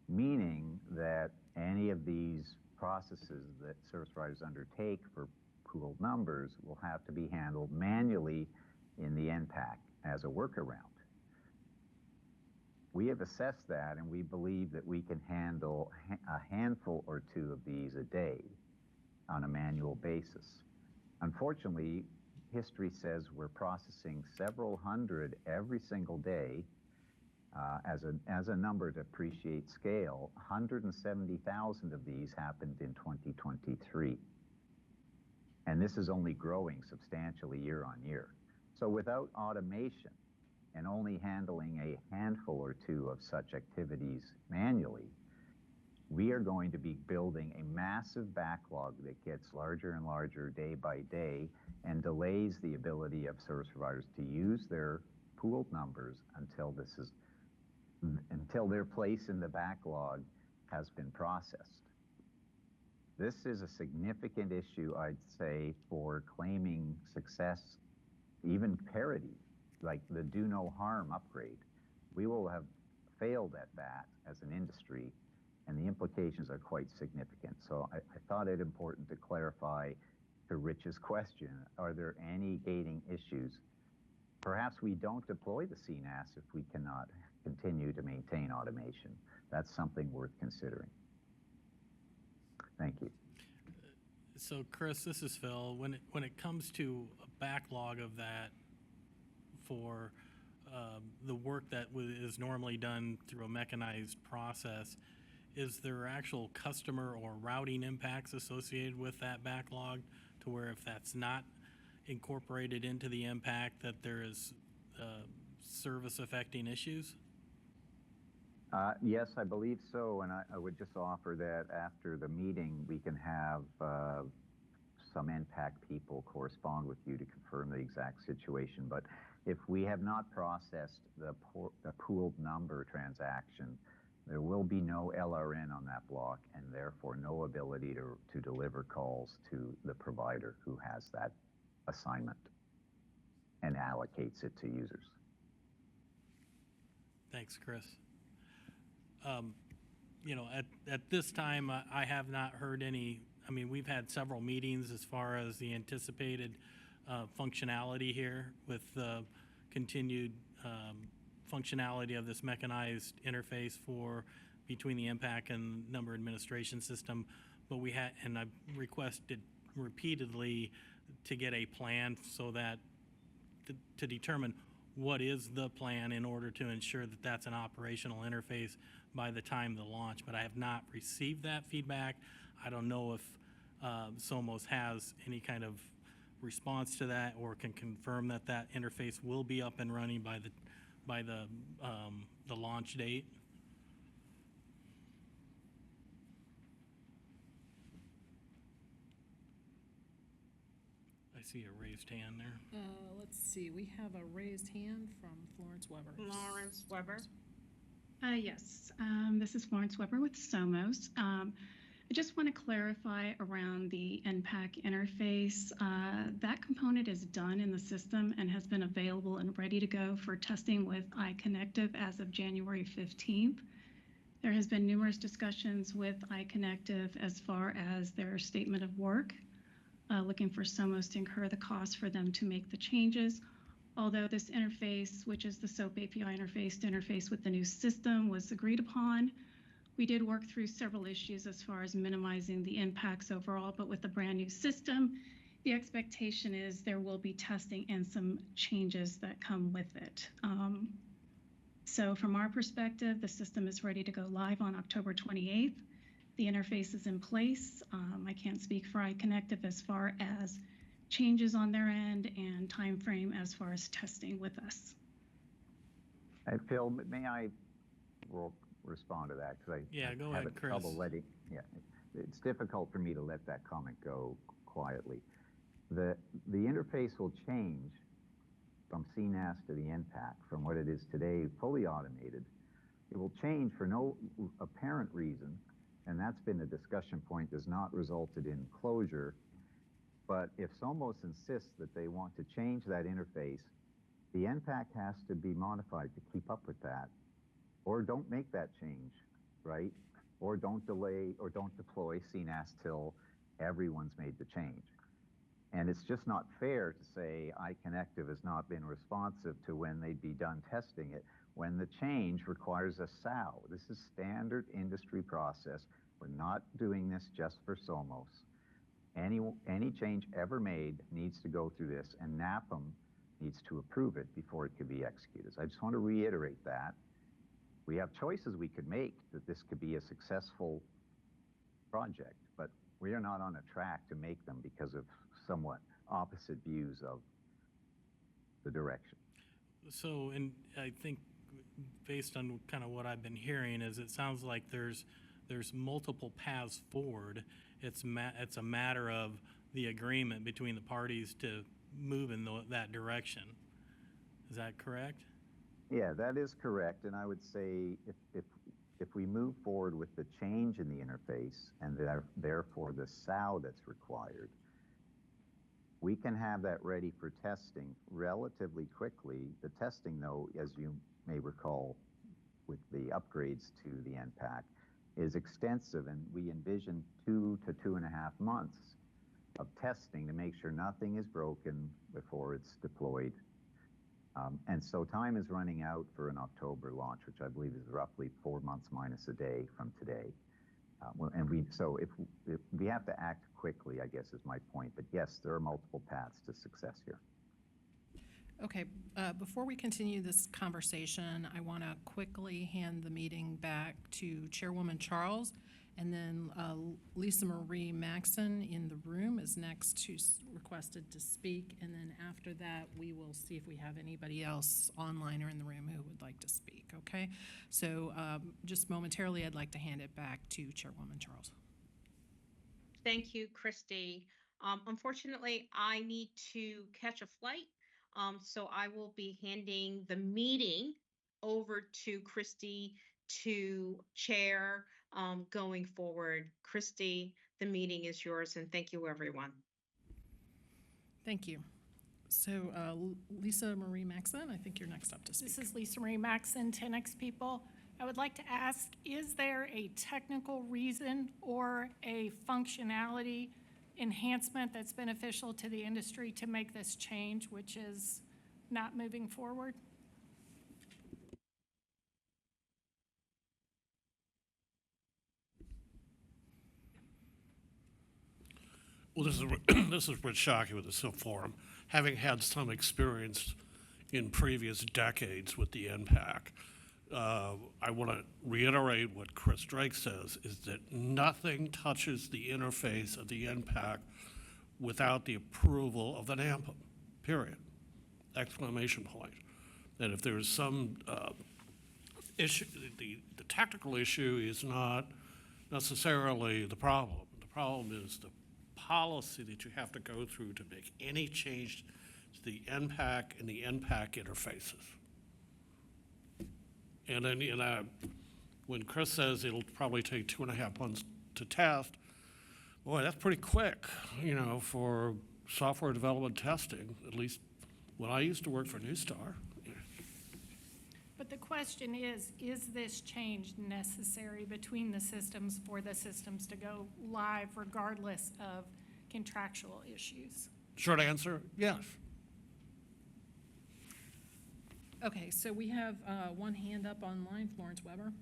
meaning that any of these processes that service providers undertake for pooled numbers will have to be handled manually in the NPAC as a workaround. We have assessed that, and we believe that we can handle a handful or two of these a day on a manual basis. Unfortunately, history says we're processing several hundred every single day. As a number to appreciate scale, 170,000 of these happened in 2023. And this is only growing substantially year on year. So without automation and only handling a handful or two of such activities manually, we are going to be building a massive backlog that gets larger and larger day by day and delays the ability of service providers to use their pooled numbers until their place in the backlog has been processed. This is a significant issue, I'd say, for claiming success, even parity, like the do no harm upgrade. We will have failed at that as an industry, and the implications are quite significant. So I thought it important to clarify to Rich's question, are there any gating issues? Perhaps we don't deploy the CNAS if we cannot continue to maintain automation. That's something worth considering. Thank you. So Chris, this is Phil. When it comes to a backlog of that for the work that is normally done through a mechanized process, is there actual customer or routing impacts associated with that backlog to where if that's not incorporated into the impact that there is service affecting issues? Yes, I believe so, and I would just offer that after the meeting, we can have some NPAC people correspond with you to confirm the exact situation. But if we have not processed the pooled number transaction, there will be no LRN on that block, and therefore no ability to deliver calls to the provider who has that assignment and allocates it to users. Thanks, Chris. At this time, I have not heard any. I mean, we've had several meetings as far as the anticipated functionality here with the continued functionality of this mechanized interface between the NPAC and number administration system. But we had, and I've requested repeatedly to get a plan so that to determine what is the plan in order to ensure that that's an operational interface by the time of the launch. But I have not received that feedback. I don't know if Somos has any kind of response to that or can confirm that that interface will be up and running by the launch date. I see a raised hand there. Let's see, we have a raised hand from Florence Weber. Florence Weber. Yes, this is Florence Weber with Somos. I just want to clarify around the NPAC interface. That component is done in the system and has been available and ready to go for testing with iConnective as of January 15th. There has been numerous discussions with iConnective as far as their statement of work, looking for Somos to incur the cost for them to make the changes. Although this interface, which is the SOAP API interface to interface with the new system, was agreed upon, we did work through several issues as far as minimizing the impacts overall, but with the brand new system, the expectation is there will be testing and some changes that come with it. So from our perspective, the system is ready to go live on October 28th. The interface is in place. I can't speak for iConnective as far as changes on their end and time frame as far as testing with us. Hey, Phil, may I respond to that? Because I go have ahead, Chris. trouble letting, it's difficult for me to let that comment go quietly. The interface will change from CNAS to the NPAC, from what it is today, fully automated. It will change for no apparent reason, and that's been a discussion point, has not resulted in closure. But if SOMOS insists that they want to change that interface, the NPAC has to be modified to keep up with that, or don't make that change, right? Or don't delay or don't deploy CNAS till everyone's made the change. And it's just not fair to say iConnective has not been responsive to when they'd be done testing it, when the change requires a SAO. This is standard industry process. We're not doing this just for SOMOS. Any change ever made needs to go through this, and NAPM needs to approve it before it could be executed. So I just want to reiterate that. We have choices we could make that this could be a successful project, but we are not on a track to make them because of somewhat opposite views of the direction. So, and I think based on kind of what I've been hearing is it sounds like there's multiple paths forward. It's a matter of the agreement between the parties to move in that direction. Is that correct? Yeah, that is correct. And I would say if we move forward with the change in the interface and therefore the SAO that's required, we can have that ready for testing relatively quickly. The testing, though, as you may recall, with the upgrades to the NPAC, is extensive, and we envision 2 to 2.5 months of testing to make sure nothing is broken before it's deployed. And so time is running out for an October launch, which I believe is roughly 4 months minus a day from today. So if we have to act quickly, I guess is my point. But yes, there are multiple paths to success here. Okay, before we continue this conversation, I want to quickly hand the meeting back to Chairwoman Charles, and then Lisa Marie Maxon in the room is next requested to speak, and then after that, we will see if we have anybody else online or in the room who would like to speak, okay? So just momentarily, I'd like to hand it back to Chairwoman Charles. Thank you, Christy. Unfortunately, I need to catch a flight. So I will be handing the meeting over to Christy to chair going forward. Christy, the meeting is yours, and thank you, everyone. Thank you. So Lisa Marie Maxon, I think you're next up to speak. This is Lisa Marie Maxon, 10X People. I would like to ask, is there a technical reason or a functionality enhancement that's beneficial to the industry to make this change, which is not moving forward? Well, this is Rich Shockey with the SIP Forum. Having had some experience in previous decades with the NPAC, I want to reiterate what Chris Drake says, is that nothing touches the interface of the NPAC without the approval of the Nampa, period. Exclamation point. And if there's some issue, the technical issue is not necessarily the problem. The problem is the policy that you have to go through to make any change to the NPAC and the NPAC interfaces. And then, when Chris says it'll probably take 2.5 months to test, boy, that's pretty quick, for software development testing, at least when I used to work for Newstar. But the question is this change necessary between the systems for the systems to go live regardless of contractual issues? Short answer, yes. Okay, so we have one hand up online, Florence Weber.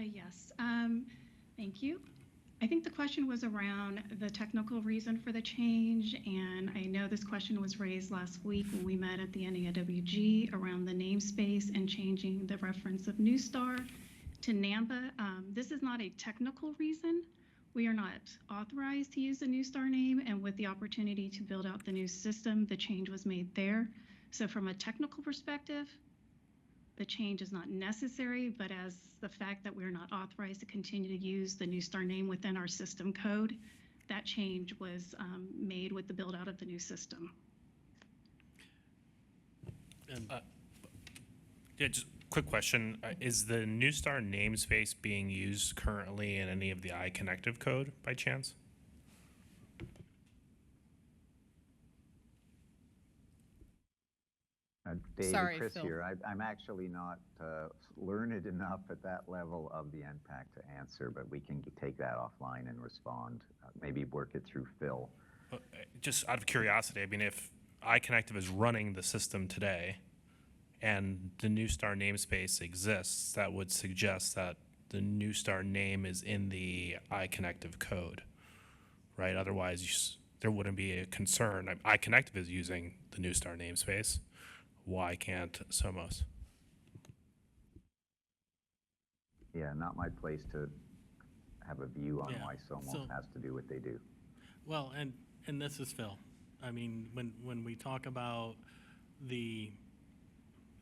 Yes, thank you. I think the question was around the technical reason for the change, and I know this question was raised last week when we met at the NAWG around the namespace and changing the reference of Newstar To Nampa, this is not a technical reason. We are not authorized to use the New Star name, and with the opportunity to build out the new system, the change was made there. So from a technical perspective, the change is not necessary, but as the fact that we're not authorized to continue to use the New Star name within our system code, that change was made with the build out of the new system. Yeah, just quick question. Is the New Star namespace being used currently in any of the iConnective code by chance? David, Sorry, Chris Phil. here. I'm actually not learned enough at that level of the NPAC to answer, but we can take that offline and respond. Maybe work it through Phil. Just out of curiosity, I mean, if iConnective is running the system today and the New Star namespace exists, that would suggest that the New Star name is in the iConnective code, right? Otherwise, there wouldn't be a concern. iConnective is using the New Star namespace. Why can't Somos? Yeah, not my place to have a view on Yeah, why Somos so- has to do what they do. Well, and this is Phil. I mean, when we talk about this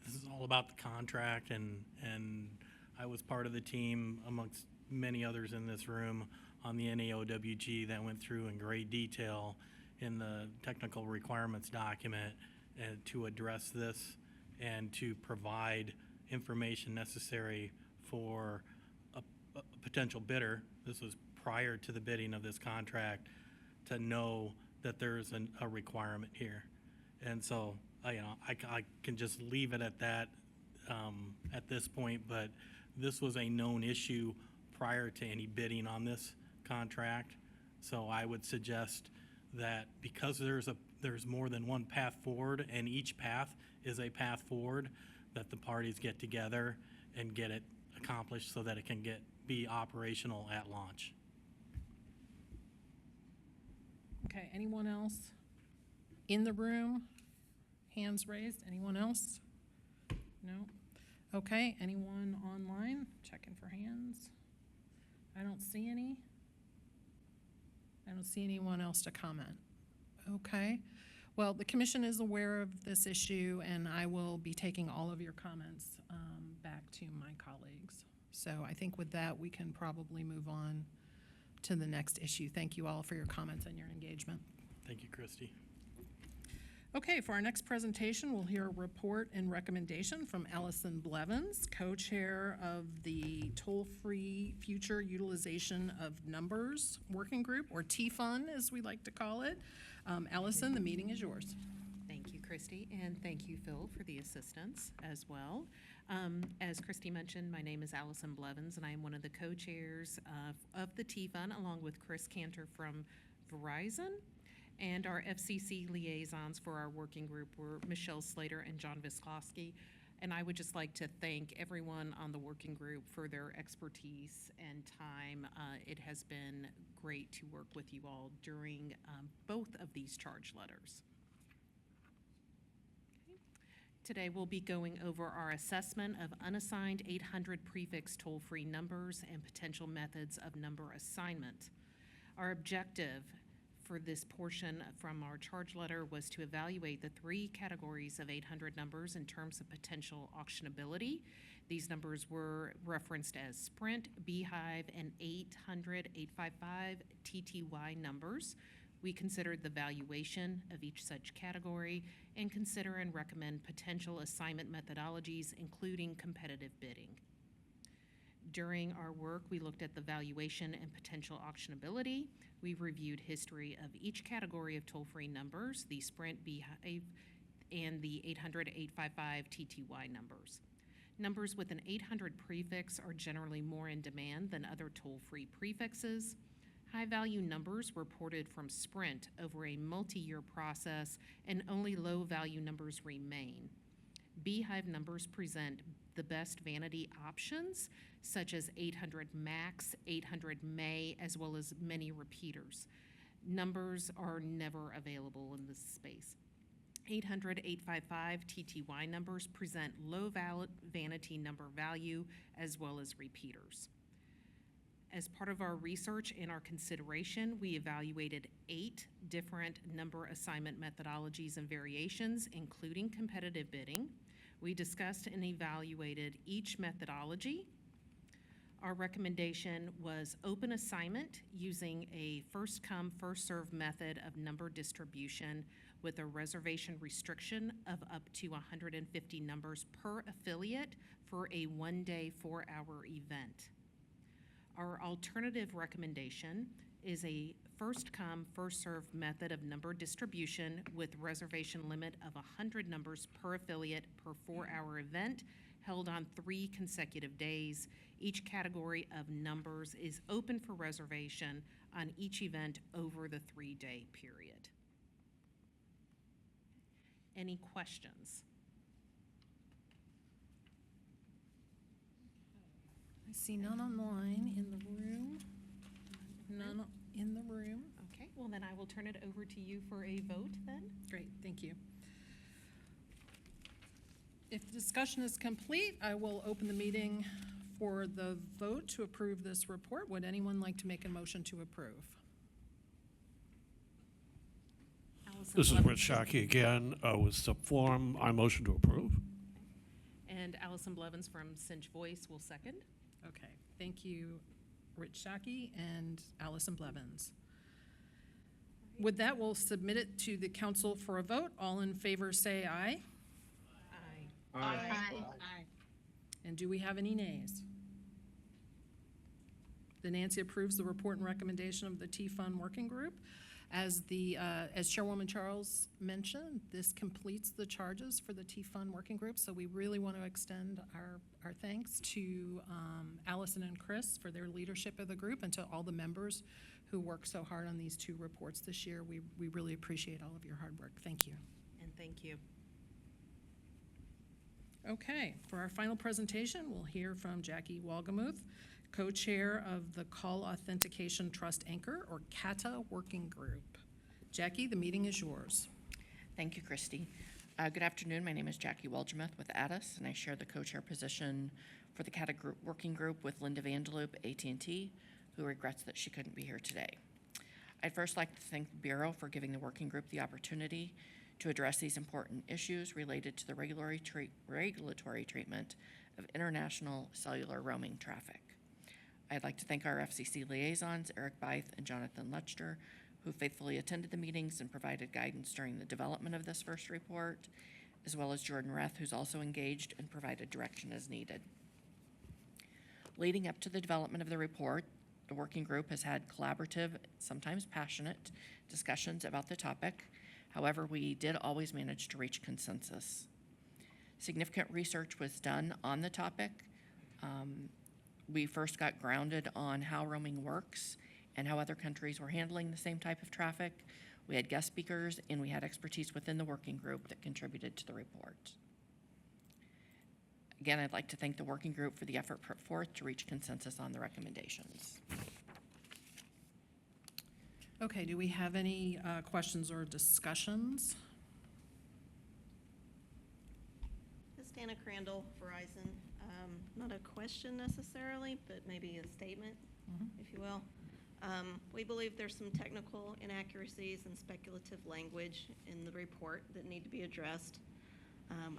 is all about the contract, and I was part of the team amongst many others in this room on the NAOWG that went through in great detail in the technical requirements document and to address this and to provide information necessary for a potential bidder. This was prior to the bidding of this contract, to know that there's a requirement here. And so, I can just leave it at that at this point, but this was a known issue prior to any bidding on this contract. So I would suggest that because there's more than one path forward and each path is a path forward, that the parties get together and get it accomplished so that it can be operational at launch. Okay, anyone else in the room? Hands raised, anyone else? No? Okay, anyone online? Checking for hands. I don't see any. I don't see anyone else to comment. Okay, well, the commission is aware of this issue, and I will be taking all of your comments back to my colleagues. So I think with that, we can probably move on to the next issue. Thank you all for your comments and your engagement. Thank you, Christy. Okay, for our next presentation, we'll hear a report and recommendation from Allison Blevins, co-chair of the Toll-Free Future Utilization of Numbers Working Group, or TFUN as we like to call it. Allison, the meeting is yours. Thank you, Christy, and thank you, Phil, for the assistance as well. As Christy mentioned, my name is Allison Blevins, and I am one of the co-chairs of the TFUN, along with Chris Cantor from Verizon. And our FCC liaisons for our working group were Michelle Slater and John Viskowski. And I would just like to thank everyone on the working group for their expertise and time. It has been great to work with you all during both of these charge letters. Today we'll be going over our assessment of unassigned 800 prefix toll-free numbers and potential methods of number assignment. Our objective for this portion from our charge letter was to evaluate the three categories of 800 numbers in terms of potential auctionability. These numbers were referenced as Sprint, Beehive, and 800, 855 TTY numbers. We considered the valuation of each such category and consider and recommend potential assignment methodologies, including competitive bidding. During our work, we looked at the valuation and potential auctionability. We reviewed history of each category of toll-free numbers, the Sprint, Beehive, and the 800, 855 TTY numbers. Numbers with an 800 prefix are generally more in demand than other toll-free prefixes. High-value numbers were ported from Sprint over a multi-year process, and only low-value numbers remain. Beehive numbers present the best vanity options, such as 800 Max, 800 May, as well as many repeaters. Numbers are never available in this space. 800-855 TTY numbers present low vanity number value as well as repeaters. As part of our research and our consideration, we evaluated 8 different number assignment methodologies and variations, including competitive bidding. We discussed and evaluated each methodology. Our recommendation was open assignment using a first-come, first-served method of number distribution with a reservation restriction of up to 150 numbers per affiliate for a one-day, 4-hour event. Our alternative recommendation is a first-come, first-served method of number distribution with reservation limit of 100 numbers per affiliate per 4-hour event held on 3 consecutive days. Each category of numbers is open for reservation on each event over the 3-day period. Any questions? I see none online in the room. None in the room. Okay, well then I will turn it over to you for a vote then. Great, thank you. If the discussion is complete, I will open the meeting for the vote to approve this report. Would anyone like to make a motion to approve? This is Rich Shockey again with Subform. I motion to approve. And Allison Blevins from Cinch Voice will second. Okay, thank you, Rich Shockey and Allison Blevins. With that, we'll submit it to the council for a vote. All in favor say aye. Aye. Aye. And do we have any nays? The Nancy approves the report and recommendation of the T-Fund Working Group. As Chairwoman Charles mentioned, this completes the charges for the T-Fund Working Group, so we really want to extend our thanks to Allison and Chris for their leadership of the group and to all the members who worked so hard on these 2 reports this year. We really appreciate all of your hard work. Thank you. And thank you. Okay, for our final presentation, we'll hear from Jackie Walgamuth, co-chair of the Call Authentication Trust Anchor, or Cata Working Group. Jackie, the meeting is yours. Thank you, Christy. Good afternoon. My name is Jackie Walgamuth with Addis, and I share the co-chair position for the Cata Working Group with Linda Vandeloop, AT&T, who regrets that she couldn't be here today. I'd first like to thank the Bureau for giving the working group the opportunity to address these important issues related to the regulatory treatment of international cellular roaming traffic. I'd like to thank our FCC liaisons, Eric Byth and Jonathan Lutchter, who faithfully attended the meetings and provided guidance during the development of this first report, as well as Jordan Reth, who's also engaged and provided direction as needed. Leading up to the development of the report, the working group has had collaborative, sometimes passionate, discussions about the topic. However, we did always manage to reach consensus. Significant research was done on the topic. We first got grounded on how roaming works and how other countries were handling the same type of traffic. We had guest speakers, and we had expertise within the working group that contributed to the report. Again, I'd like to thank the working group for the effort put forth to reach consensus on the recommendations. Okay, do we have any questions or discussions? This is Dana Crandall, Verizon. Not a question necessarily, but maybe a statement, if you will. We believe there's some technical inaccuracies and speculative language in the report that need to be addressed.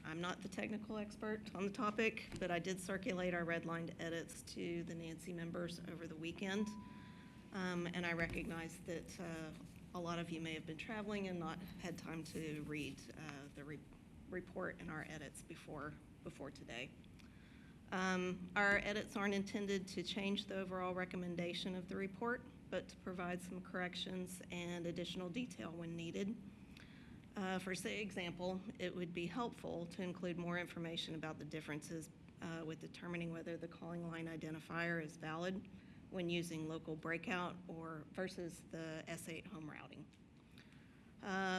I'm not the technical expert on the topic, but I did circulate our redlined edits to the NANC members over the weekend. And I recognize that a lot of you may have been traveling and not had time to read the report and our edits before today. Our edits aren't intended to change the overall recommendation of the report, but to provide some corrections and additional detail when needed. For example, it would be helpful to include more information about the differences with determining whether the calling line identifier is valid when using local breakout or versus the S8 home routing.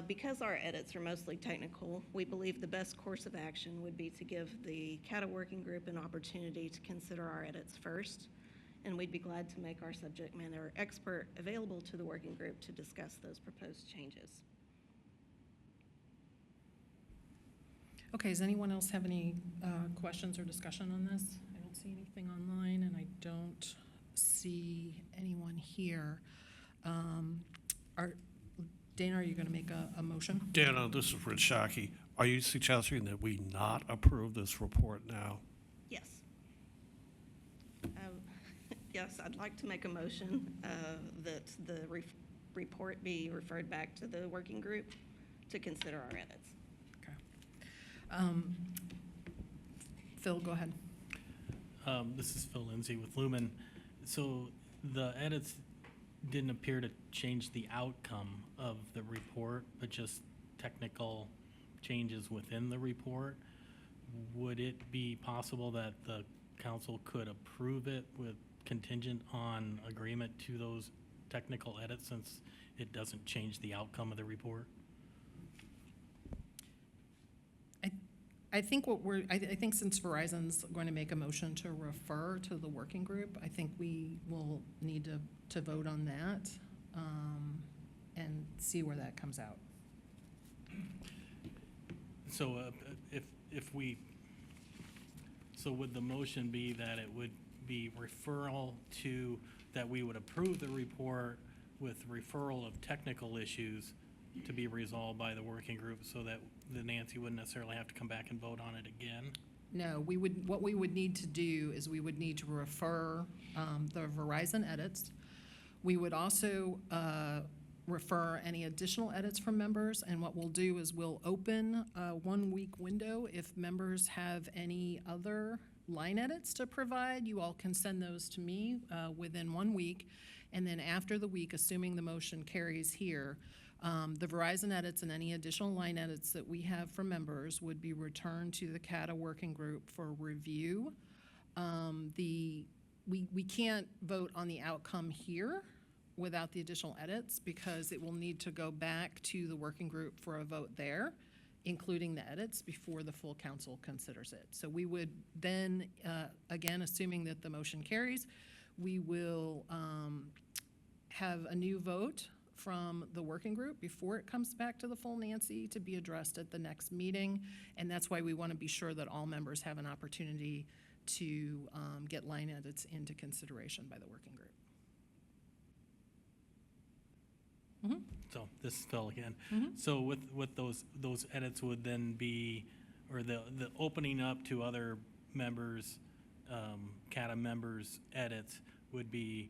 Because our edits are mostly technical, we believe the best course of action would be to give the Cata Working Group an opportunity to consider our edits first, and we'd be glad to make our subject matter expert available to the working group to discuss those proposed changes. Okay, does anyone else have any questions or discussion on this? I don't see anything online, and I don't see anyone here. Dana, are you going to make a motion? Dana, this is Rich Shockey. Are you suggesting that we not approve this report now? Yes. Yes, I'd like to make a motion that the report be referred back to the working group to consider our edits. Okay. Phil, go ahead. This is Phil Lindsay with Lumen. So the edits didn't appear to change the outcome of the report, but just technical changes within the report. Would it be possible that the council could approve it with contingent on agreement to those technical edits, since it doesn't change the outcome of the report? I think I think since Verizon's going to make a motion to refer to the working group, I think we will need to vote on that and see where that comes out. So so would the motion be that it would be referral to, that we would approve the report with referral of technical issues to be resolved by the working group, so that the Nancy wouldn't necessarily have to come back and vote on it again? No, what we would need to do is we would need to refer the Verizon edits. We would also refer any additional edits from members, and what we'll do is we'll open a 1-week window. If members have any other line edits to provide, you all can send those to me within 1 week, and then after the week, assuming the motion carries here, the Verizon edits and any additional line edits that we have from members would be returned to the Cata working group for review. We can't vote on the outcome here without the additional edits, because it will need to go back to the working group for a vote there, including the edits, before the full council considers it. So we would then, again, assuming that the motion carries, we will have a new vote from the working group before it comes back to the full Nancy to be addressed at the next meeting. And that's why we want to be sure that all members have an opportunity to get line edits into consideration by the working group. Mm-hmm. So this is Phil again. Mm-hmm. So with those edits would then be, or the opening up to other members, Cata members' edits would be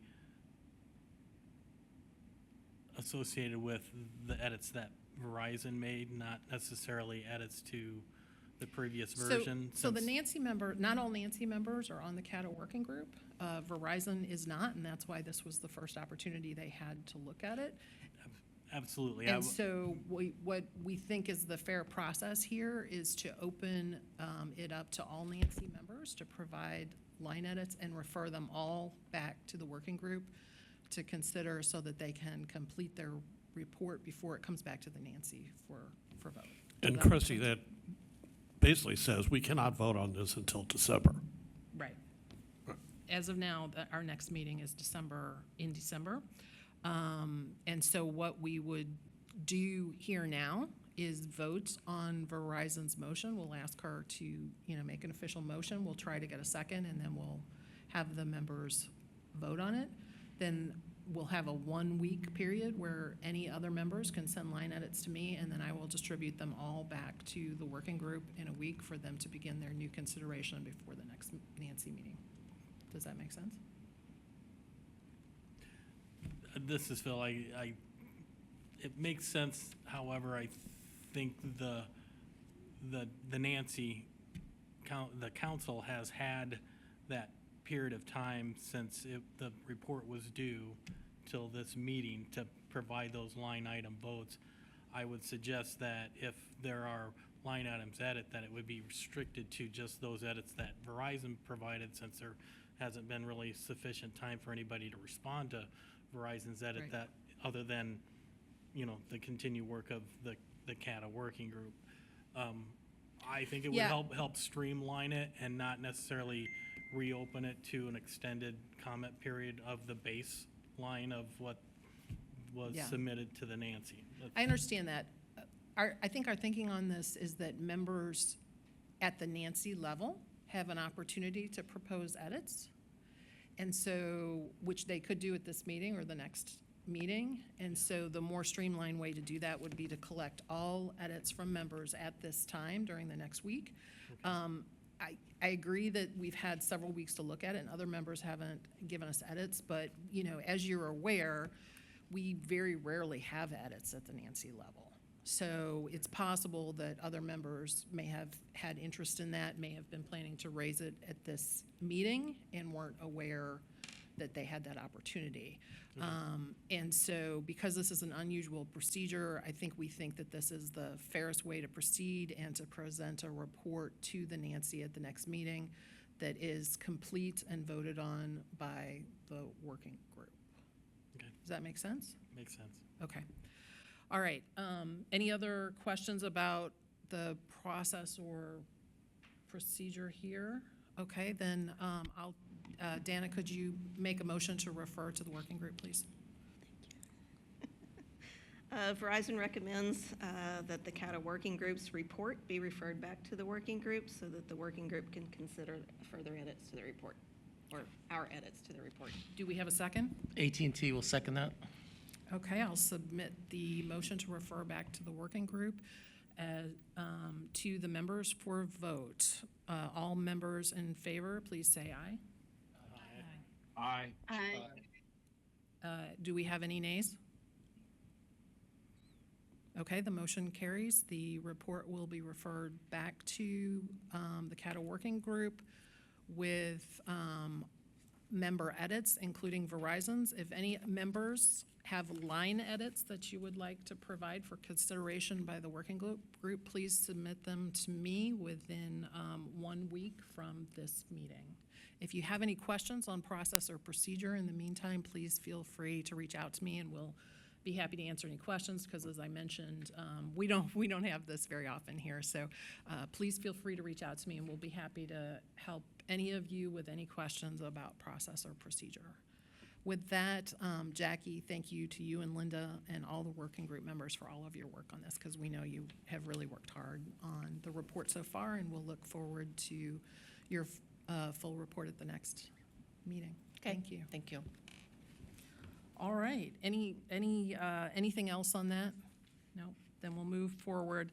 associated with the edits that Verizon made, not necessarily edits to the previous version? So the Nancy member, not all Nancy members are on the Cata working group. Verizon is not, and that's why this was the first opportunity they had to look at it. Absolutely. And so what we think is the fair process here is to open it up to all Nancy members to provide line edits and refer them all back to the working group to consider, so that they can complete their report before it comes back to the Nancy for vote. And Chrissy, that basically says we cannot vote on this until December. Right. As of now, our next meeting is in December. And so what we would do here now is vote on Verizon's motion. We'll ask her to, make an official motion. We'll try to get a second, and then we'll have the members vote on it. Then we'll have a 1-week period where any other members can send line edits to me, and then I will distribute them all back to the working group in a week for them to begin their new consideration before the next Nancy meeting. Does that make sense? This is Phil. It makes sense. However, I think the Nancy the council has had that period of time since the report was due till this meeting to provide those line item votes. I would suggest that if there are line items edit, that it would be restricted to just those edits that Verizon provided, since there hasn't been really sufficient time for anybody to respond to Verizon's edit, Right. that other than, the continued work of the Cata working group. I think it would help streamline it and not necessarily reopen it to an extended comment period of the baseline of what was submitted to the Nancy. I understand that. I think our thinking on this is that members at the Nancy level, have an opportunity to propose edits. And so, which they could do at this meeting or the next meeting. And so the more streamlined way to do that would be to collect all edits from members at this time during the next week. I agree that we've had several weeks to look at it, and other members haven't given us edits, but, you know, as you're aware, we very rarely have edits at the Nancy level. So it's possible that other members may have had interest in that, may have been planning to raise it at this meeting and weren't aware that they had that opportunity. And so because this is an unusual procedure, I think we think that this is the fairest way to proceed and to present a report to the Nancy at the next meeting that is complete and voted on by the working group. Okay. Does that make sense? Makes sense. Okay. All right. Any other questions about the process or procedure here? Okay, then Dana, could you make a motion to refer to the working group, please? Verizon recommends that the Cata working group's report be referred back to the working group so that the working group can consider further edits to the report, or our edits to the report. Do we have a second? AT&T will second that. Okay, I'll submit the motion to refer back to the working group to the members for vote. All members in favor, please say aye. Aye. Do we have any nays? Okay, the motion carries. The report will be referred back to the Cata working group with member edits, including Verizon's. If any members have line edits that you would like to provide for consideration by the working group, please submit them to me within 1 week from this meeting. If you have any questions on process or procedure in the meantime, please feel free to reach out to me and we'll be happy to answer any questions because, as I mentioned, we don't have this very often here. So please feel free to reach out to me and we'll be happy to help any of you with any questions about process or procedure. With that, Jackie, thank you to you and Linda and all the working group members for all of your work on this because we know you have really worked hard on the report so far and we'll look forward to your full report at the next meeting. Okay. Thank you. Thank you. All right. Anything else on that? No? Then we'll move forward.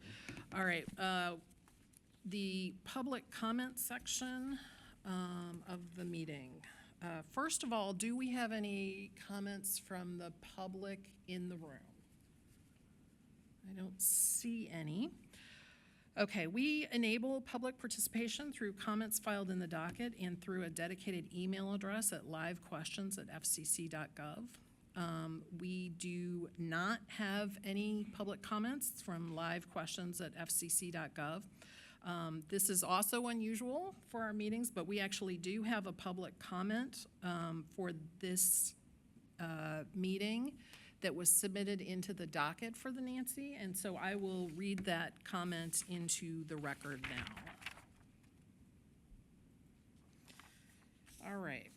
All right. The public comment section of the meeting. First of all, do we have any comments from the public in the room? I don't see any. Okay, we enable public participation through comments filed in the docket and through a dedicated email address at livequestions@fcc.gov. We do not have any public comments from livequestions@fcc.gov. This is also unusual for our meetings, but we actually do have a public comment for this meeting that was submitted into the docket for the Nancy, and so I will read that comment into the record now. All right.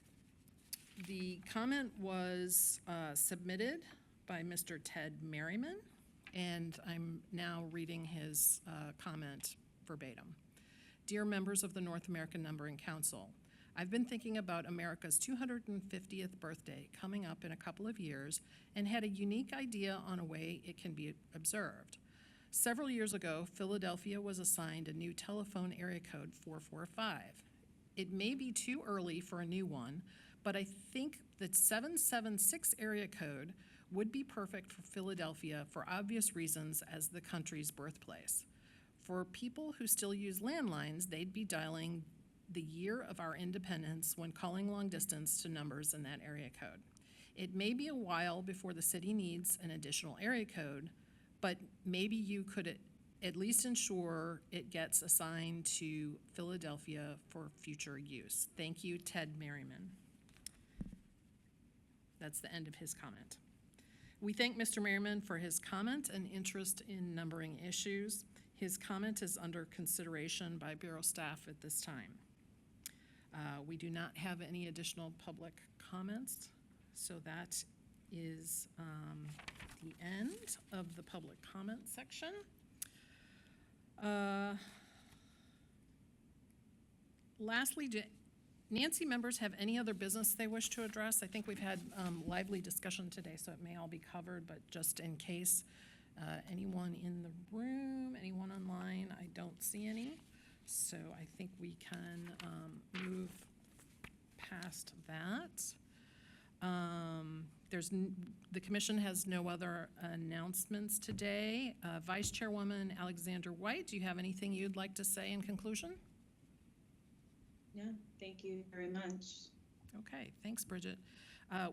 The comment was submitted by Mr. Ted Merriman, and I'm now reading his comment verbatim. Dear members of the North American Numbering Council, I've been thinking about America's 250th birthday coming up in a couple of years and had a unique idea on a way it can be observed. Several years ago, Philadelphia was assigned a new telephone area code 445. It may be too early for a new one, but I think the 776 area code would be perfect for Philadelphia for obvious reasons as the country's birthplace. For people who still use landlines, they'd be dialing the year of our independence when calling long distance to numbers in that area code. It may be a while before the city needs an additional area code, but maybe you could at least ensure it gets assigned to Philadelphia for future use. Thank you, Ted Merriman. That's the end of his comment. We thank Mr. Merriman for his comment and interest in numbering issues. His comment is under consideration by Bureau staff at this time. We do not have any additional public comments, so that is the end of the public comment section. Lastly, do Nancy members have any other business they wish to address? I think we've had lively discussion today, so it may all be covered, but just in case, anyone in the room, anyone online, I don't see any. So I think we can move past that. The commission has no other announcements today. Vice Chairwoman Alexander White, do you have anything you'd like to say in conclusion? No, thank you very much. Okay, thanks, Bridget.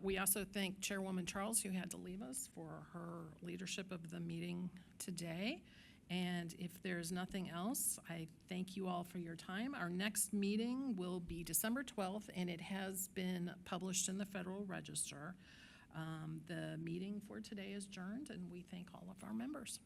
We also thank Chairwoman Charles, who had to leave us, for her leadership of the meeting today. And if there's nothing else, I thank you all for your time. Our next meeting will be December 12th, and it has been published in the Federal Register. The meeting for today is adjourned, and we thank all of our members.